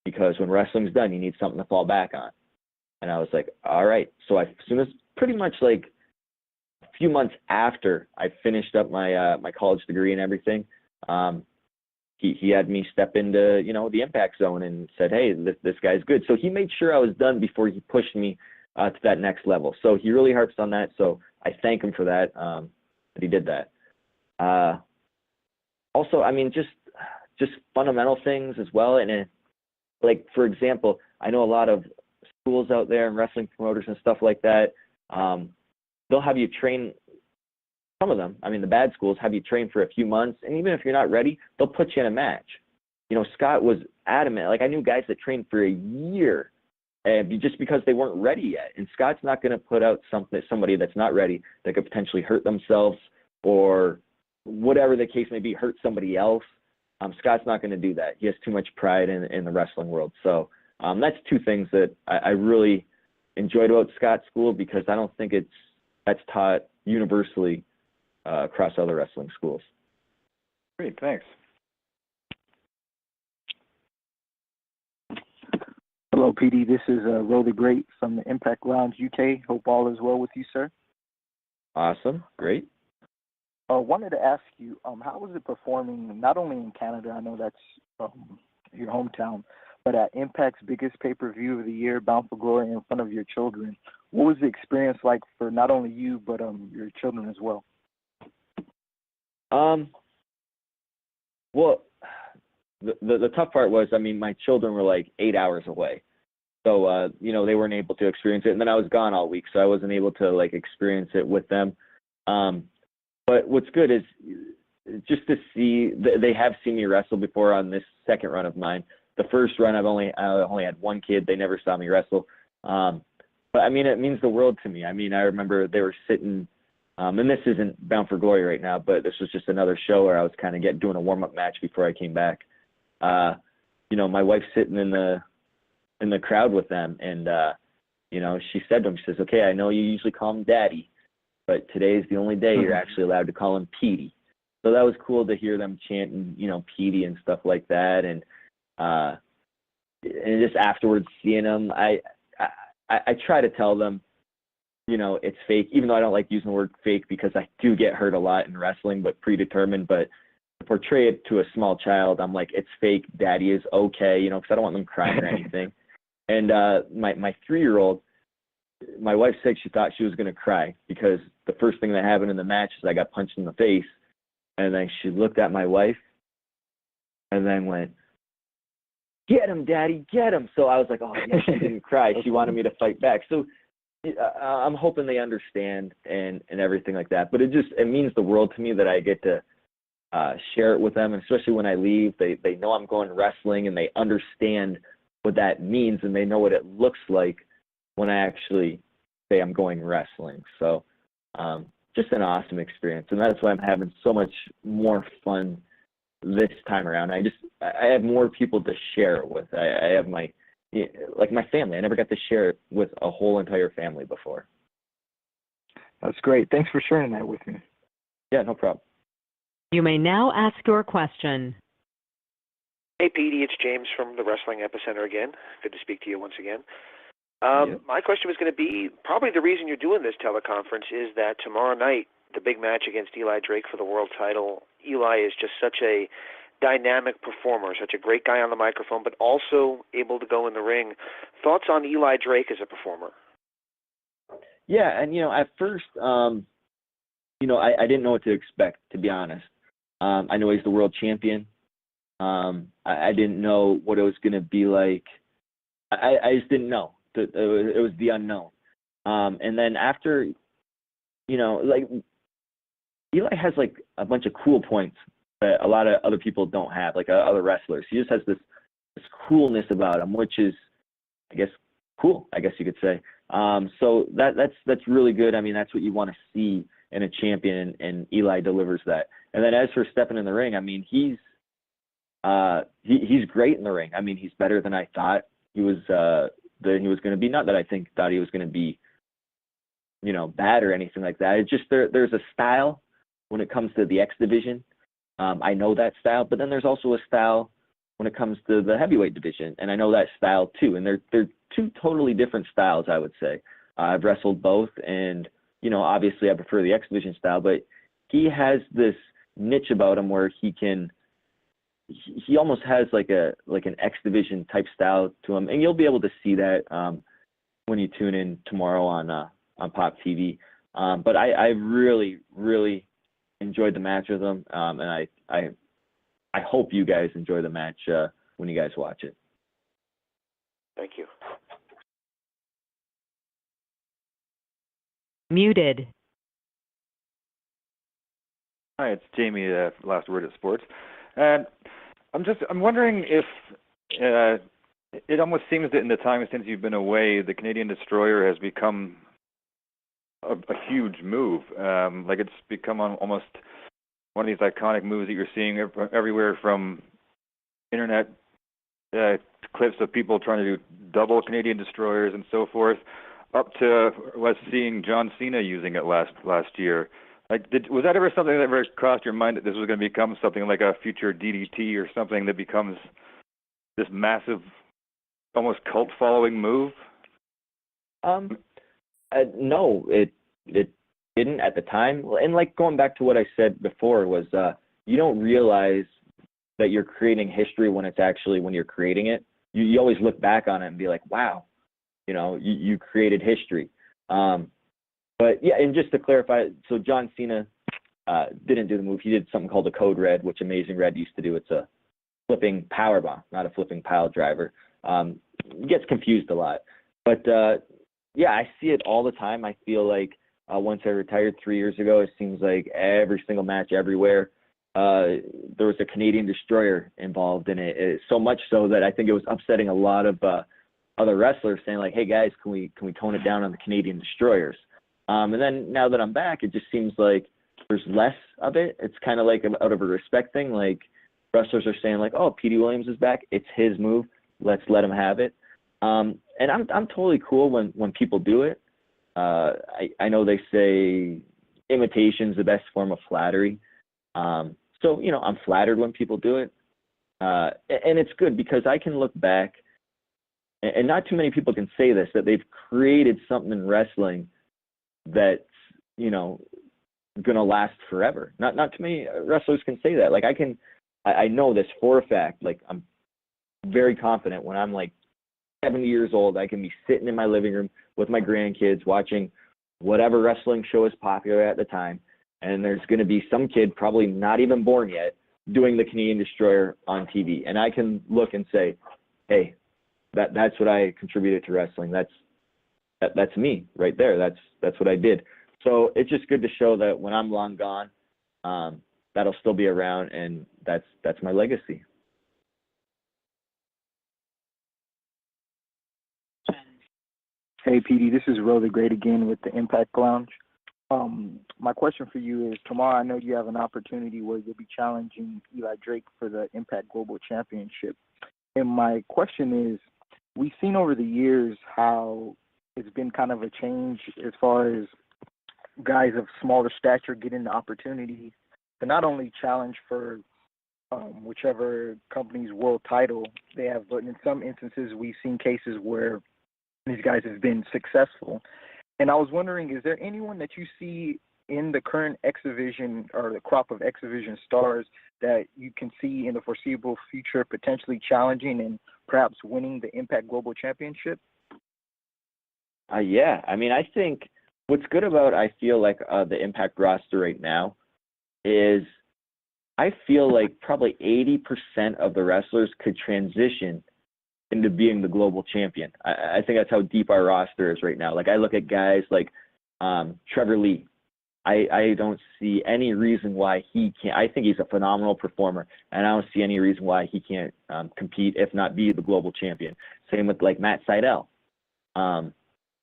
because when wrestling's done, you need something to fall back on." And I was like, all right. So as soon as pretty much like a few months after I finished up my my college degree and everything, he had me step into, the Impact Zone and said, "Hey, this guy's good." So he made sure I was done before he pushed me to that next level. So he really harps on that. So I thank him for that, that he did that. Also, I mean, just fundamental things as well. And like, for example, I know a lot of schools out there and wrestling promoters and stuff like that, they'll have you train, some of them, I mean, the bad schools have you train for a few months, and even if you're not ready, they'll put you in a match. Scott was adamant. Like, I knew guys that trained for a year, and just because they weren't ready yet. And Scott's not going to put out somebody that's not ready that could potentially hurt themselves, or whatever the case may be, hurt somebody else. Scott's not going to do that. He has too much pride in the wrestling world. So that's two things that I really enjoyed about Scott's school, because I don't think that's taught universally across other wrestling schools. Great, thanks. Hello, PD. This is Ro the Great from the Impact Lounge UK. Hope all is well with you, sir. Awesome. Great. Wanted to ask you, how was it performing not only in Canada, I know that's your hometown, but at Impact's biggest pay-per-view of the year, Bound for Glory, in front of your children? What was the experience like for not only you, but your children as well? Well, the tough part was, I mean, my children were like 8 hours away. So, they weren't able to experience it. And then I was gone all week, so I wasn't able to, experience it with them. But what's good is just to see, they have seen me wrestle before on this second run of mine. The first run, I only had one kid. They never saw me wrestle. But, I mean, it means the world to me. I mean, I remember they were sitting, and this isn't Bound for Glory right now, but this was just another show where I was kind of doing a warm-up match before I came back. My wife's sitting in the crowd with them, and, she said to him, she says, "Okay, I know you usually call him Daddy, but today's the only day you're actually allowed to call him Petey." So that was cool to hear them chanting, Petey and stuff like that. And, and just afterwards seeing them, I try to tell them, you know, it's fake, even though I don't like using the word fake because I do get hurt a lot in wrestling, but predetermined. But to portray it to a small child, I'm like, it's fake. Daddy is okay, you know, because I don't want them crying or anything. And my 3-year-old, my wife said she thought she was going to cry because the first thing that happened in the match is I got punched in the face. And then she looked at my wife and then went, "Get him, Daddy, get him." So I was like, oh, yeah, she didn't cry. She wanted me to fight back. So I'm hoping they understand and everything like that. But it means the world to me that I get to share it with them. And especially when I leave, they know I'm going wrestling and they understand what that means and they know what it looks like when I actually say I'm going wrestling. So just an awesome experience. And that's why I'm having so much more fun this time around. I have more people to share it with. I have my family. I never got to share it with a whole entire family before. That's great. Thanks for sharing that with me. Yeah, no problem. You may now ask your question. Hey, Petey, it's James from the Wrestling Epicenter again. Good to speak to you once again. My question was going to be, probably the reason you're doing this teleconference is that tomorrow night, the big match against Eli Drake for the world title, Eli is just such a dynamic performer, such a great guy on the microphone, but also able to go in the ring. Thoughts on Eli Drake as a performer? Yeah, and, you know, at first, you know, I didn't know what to expect, to be honest. I know he's the world champion. I didn't know what it was going to be like. I just didn't know. It was the unknown. And then after, you know, like, Eli has, like, a bunch of cool points that a lot of other people don't have, like other wrestlers. He just has this coolness about him, which is, I guess, cool, I guess you could say. So that's really good. I mean, that's what you want to see in a champion, and Eli delivers that. And then as for stepping in the ring, I mean, he's great in the ring. I mean, he's better than I thought he was going to be. Not that I thought he was going to be, you know, bad or anything like that. It's just there's a style when it comes to the X division. I know that style, but then there's also a style when it comes to the heavyweight division, and I know that style too. And they're two totally different styles, I would say. I've wrestled both, and you know, obviously I prefer the X division style, but he has this niche about him where he almost has like an X division type style to him, and you'll be able to see that when you tune in tomorrow on Pop TV. But I really, really enjoyed the match with him, and I hope you guys enjoy the match when you guys watch it. Thank you. Muted. Hi, it's Jamie, Last Word at Sports. And I'm wondering if it almost seems that in the time since you've been away, the Canadian Destroyer has become a huge move. Like it's become almost one of these iconic moves that you're seeing everywhere, from internet clips of people trying to do double Canadian Destroyers and so forth, up to was seeing John Cena using it last year. Like, was that ever something that ever crossed your mind that this was going to become something like a future DDT or something that becomes this massive, almost cult following move? No, it didn't at the time. And like going back to what I said before was you don't realize that you're creating history when you're creating it. You always look back on it and be like, wow, you know, you created history. But yeah, and just to clarify, so John Cena didn't do the move. He did something called a Code Red, which Amazing Red used to do. It's a flipping powerbomb, not a flipping pile driver. Gets confused a lot. But yeah, I see it all the time. I feel like once I retired 3 years ago, it seems like every single match everywhere, there was a Canadian Destroyer involved in it. So much so that I think it was upsetting a lot of other wrestlers, saying like, hey guys, can we tone it down on the Canadian Destroyers? And then now that I'm back, it just seems like there's less of it. It's kind of like out of a respect thing. Like wrestlers are saying like, oh, Petey Williams is back. It's his move. Let's let him have it. And I'm totally cool when people do it. I know they say imitation's the best form of flattery. So, you know, I'm flattered when people do it. And it's good because I can look back and not too many people can say this, that they've created something in wrestling that's, going to last forever. Not too many wrestlers can say that. Like I know this for a fact. Like I'm very confident when I'm like 70 years old, I can be sitting in my living room with my grandkids watching whatever wrestling show is popular at the time, and there's going to be some kid probably not even born yet doing the Canadian Destroyer on TV, and I can look and say, hey, that's what I contributed to wrestling. That's me right there. That's what I did. So it's just good to show that when I'm long gone, that'll still be around, and that's my legacy. Hey, Petey, this is Ro the Great again with the Impact Lounge. My question for you is, tomorrow I know you have an opportunity where you'll be challenging Eli Drake for the Impact Global Championship. And my question is, we've seen over the years how it's been kind of a change as far as guys of smaller stature getting the opportunity to not only challenge for whichever company's world title they have, but in some instances we've seen cases where these guys have been successful. And I was wondering, is there anyone that you see in the current X Division or the crop of X Division stars that you can see in the foreseeable future potentially challenging and perhaps winning the Impact Global Championship? Yeah. I mean, I think what's good about, I feel like, the Impact roster right now is I feel like probably 80% of the wrestlers could transition into being the global champion. I think that's how deep our roster is right now. Like I look at guys like Trevor Lee. I don't see any reason why he can't. I think he's a phenomenal performer, and I don't see any reason why he can't compete, if not be the global champion. Same with like Matt Sydal.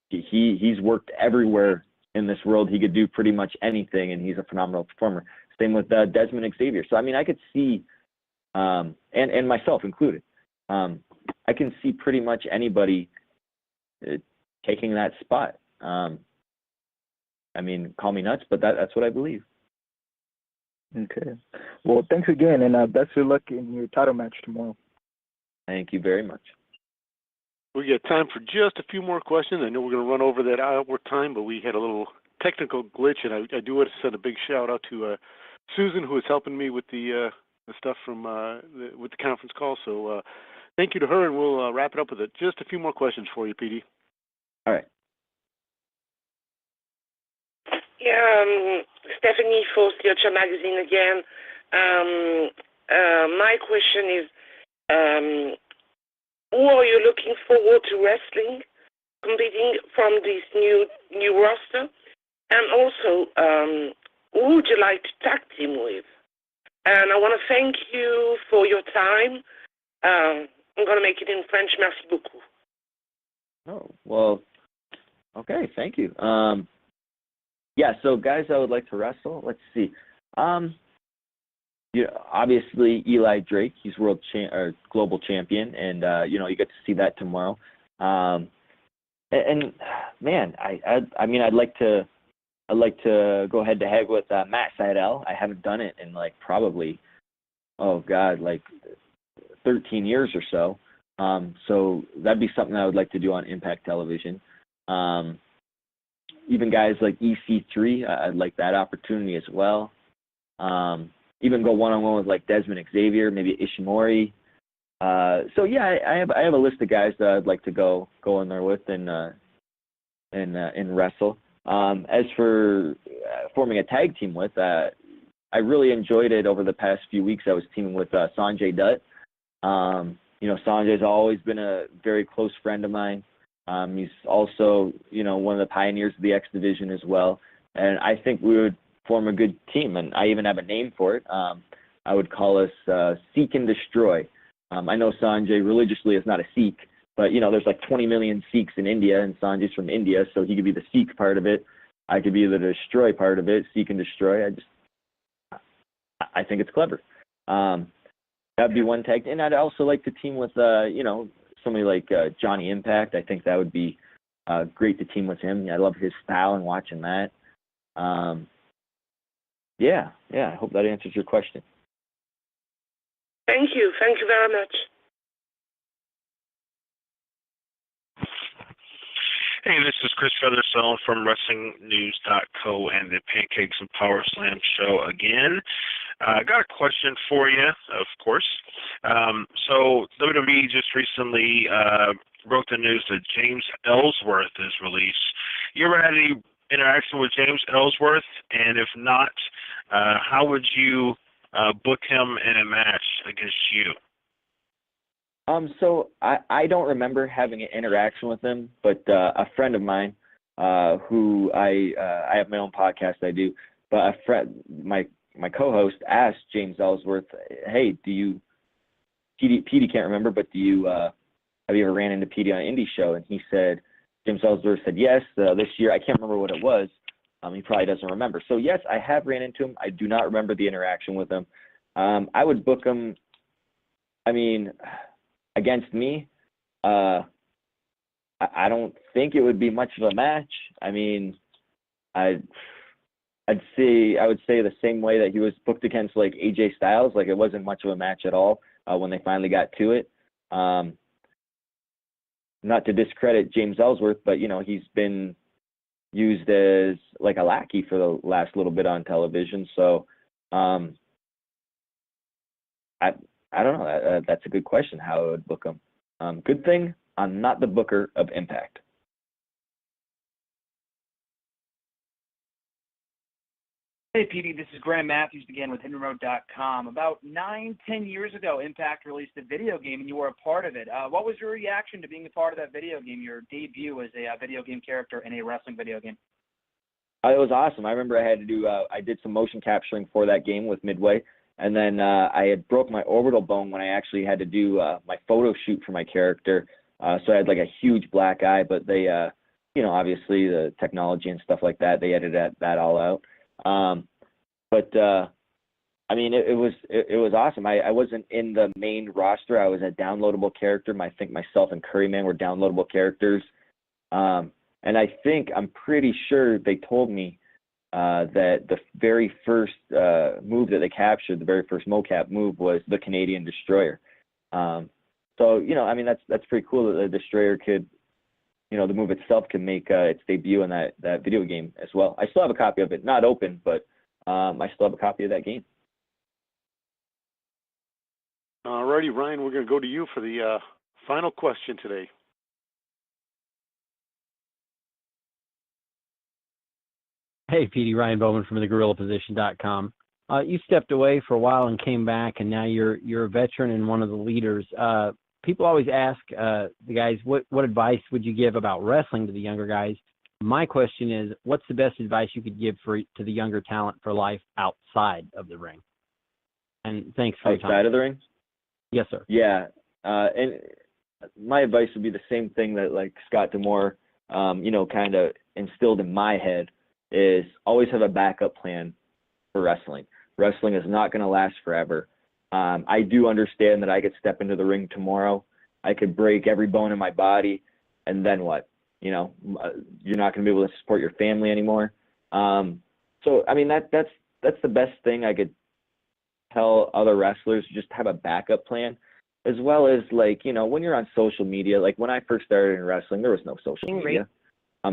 He's worked everywhere in this world. He could do pretty much anything, and he's a phenomenal performer. Same with Desmond Xavier. So I mean, I could see, and myself included, I can see pretty much anybody taking that spot. I mean, call me nuts, but that's what I believe. Okay. Well, thanks again, and best of luck in your title match tomorrow. Thank you very much. We got time for just a few more questions. I know we're going to run over that hour time, but we had a little technical glitch, and I do want to send a big shout out to Susan, who is helping me with the stuff from with the conference call. So thank you to her, and we'll wrap it up with it. Just a few more questions for you, Petey. All right. Yeah, Stephanie for Theatre Magazine again. My question is, who are you looking forward to wrestling, competing from this new roster? And also, who would you like to tag team with? And I want to thank you for your time. I'm going to make it in French. Merci beaucoup. Oh, well, okay, thank you. Yeah, so guys I would like to wrestle, let's see. Obviously Eli Drake, he's global champion, and you get to see that tomorrow. And man, I mean, I'd like to go head to head with Matt Sydal. I haven't done it in like probably, like 13 years or so. So that'd be something I would like to do on Impact Television. Even guys like EC3, I'd like that opportunity as well. Even go one-on-one with like Desmond Xavier, maybe Ishimori. So yeah, I have a list of guys that I'd like to go in there with and wrestle. As for forming a tag team with, I really enjoyed it over the past few weeks. I was teaming with Sanjay Dutt. Sanjay's always been a very close friend of mine. He's also, one of the pioneers of the X Division as well. And I think we would form a good team, and I even have a name for it. I would call us Seek and Destroy. I know Sanjay religiously is not a Sikh, but, there's like 20 million Sikhs in India, and Sanjay's from India, so he could be the Sikh part of it. I could be the Destroy part of it, Seek and Destroy. I think it's clever. That'd be one tag. And I'd also like to team with, somebody like Johnny Impact. I think that would be great to team with him. I love his style and watching that. Yeah, I hope that answers your question. Thank you very much. Hey, this is Chris Featherstone from WrestlingNews.co and the Pancakes and Power Slam show again. I got a question for you, of course. So WWE just recently broke the news that James Ellsworth is released. You ever had any interaction with James Ellsworth? And if not, how would you book him in a match against you? So I don't remember having an interaction with him, but a friend of mine, who I have my own podcast I do, but a friend, my co-host asked James Ellsworth, hey, Petey can't remember, but have you ever ran into Petey on an indie show? And he said, James Ellsworth said, yes, this year. I can't remember what it was. He probably doesn't remember. So yes, I have ran into him. I do not remember the interaction with him. I would book him, against me. I don't think it would be much of a match. I would say the same way that he was booked against like AJ Styles. Like it wasn't much of a match at all when they finally got to it. Not to discredit James Ellsworth, but he's been used as like a lackey for the last little bit on television. So I don't know. That's a good question, how I would book him. Good thing I'm not the booker of Impact. Hey, Petey, this is Graham Matthews again with HiddenRoad.com. About 9-10 years ago, Impact released a video game, and you were a part of it. What was your reaction to being a part of that video game, your debut as a video game character in a wrestling video game? It was awesome. I remember I did some motion capturing for that game with Midway. And then I had broke my orbital bone when I actually had to do my photo shoot for my character. So I had like a huge black eye, but they, obviously the technology and stuff like that, they edited that all out. It was awesome. I wasn't in the main roster. I was a downloadable character. I think myself and Curryman were downloadable characters. And I'm pretty sure they told me that the very first move that they captured, the very first mocap move, was the Canadian Destroyer. That's pretty cool that the Destroyer could, the move itself can make its debut in that video game as well. I still have a copy of it, not open, but I still have a copy of that game. All righty, Ryan, we're going to go to you for the final question today. Hey, Petey, Ryan Bowman from thegorillaposition.com. You stepped away for a while and came back, and now you're a veteran and one of the leaders. People always ask the guys, what advice would you give about wrestling to the younger guys? My question is, what's the best advice you could give to the younger talent for life outside of the ring? And thanks for your time. Outside of the ring? Yes, sir. Yeah. And my advice would be the same thing that like Scott D'Amore, kind of instilled in my head, is always have a backup plan for wrestling. Wrestling is not going to last forever. I do understand that I could step into the ring tomorrow. I could break every bone in my body, and then what? You're not going to be able to support your family anymore. That's the best thing I could tell other wrestlers. Just have a backup plan, as well as when you're on social media. Like when I first started in wrestling, there was no social media.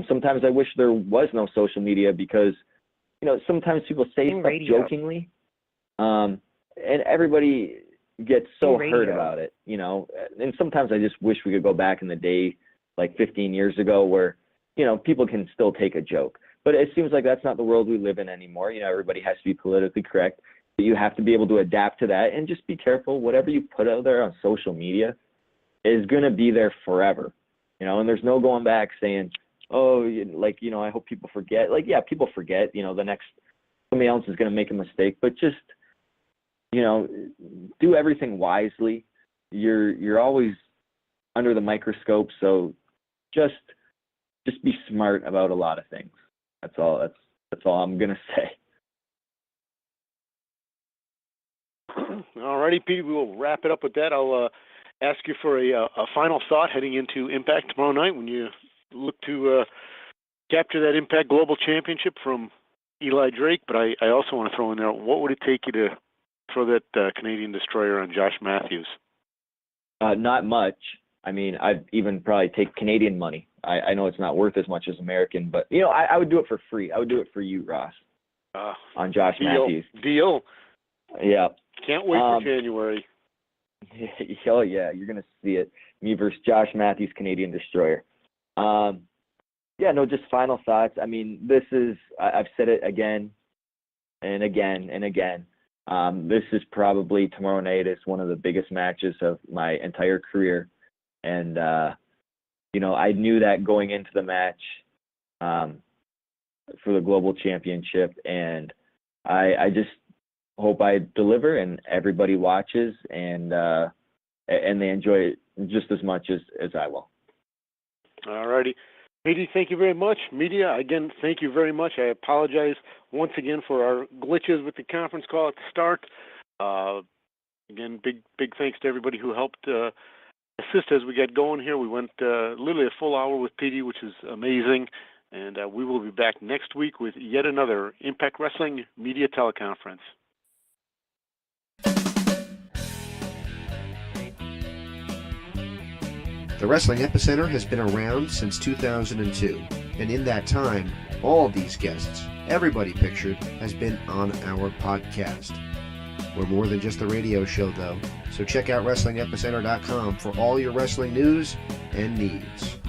Sometimes I wish there was no social media because, sometimes people say stuff jokingly, and everybody gets so hurt about it, and sometimes I just wish we could go back in the day, like 15 years ago, where, people can still take a joke. But it seems like that's not the world we live in anymore. Everybody has to be politically correct. But you have to be able to adapt to that and just be careful. Whatever you put out there on social media is going to be there forever, and there's no going back saying, I hope people forget. People forget, somebody else is going to make a mistake, but just, do everything wisely. You're always under the microscope. So just be smart about a lot of things. That's all I'm going to say. All righty, Pete, we will wrap it up with that. I'll ask you for a final thought heading into Impact tomorrow night when you look to capture that Impact Global Championship from Eli Drake. But I also want to throw in there, what would it take you to throw that Canadian Destroyer on Josh Matthews? Not much. I mean, I'd even probably take Canadian money. I know it's not worth as much as American, but, you know, I would do it for free. I would do it for you, Ross, on Josh Matthews. Deal. Yeah. Can't wait for January. Oh, yeah, you're going to see it. Me versus Josh Matthews, Canadian Destroyer. Yeah, no, just final thoughts. I mean, this is, I've said it again and again and again. This is probably, tomorrow night is one of the biggest matches of my entire career. And, you know, I knew that going into the match for the Global Championship. And I just hope I deliver and everybody watches and they enjoy it just as much as I will. All righty. Petey, thank you very much. Media, again, thank you very much. I apologize once again for our glitches with the conference call at the start. Again, big thanks to everybody who helped assist as we got going here. We went literally a full hour with Petey, which is amazing. And we will be back next week with yet another Impact Wrestling Media Teleconference. The Wrestling Epicenter has been around since 2002, and in that time, all these guests, everybody pictured, has been on our podcast. We're more than just a radio show, though, so check out WrestlingEpicenter.com for all your wrestling news and needs.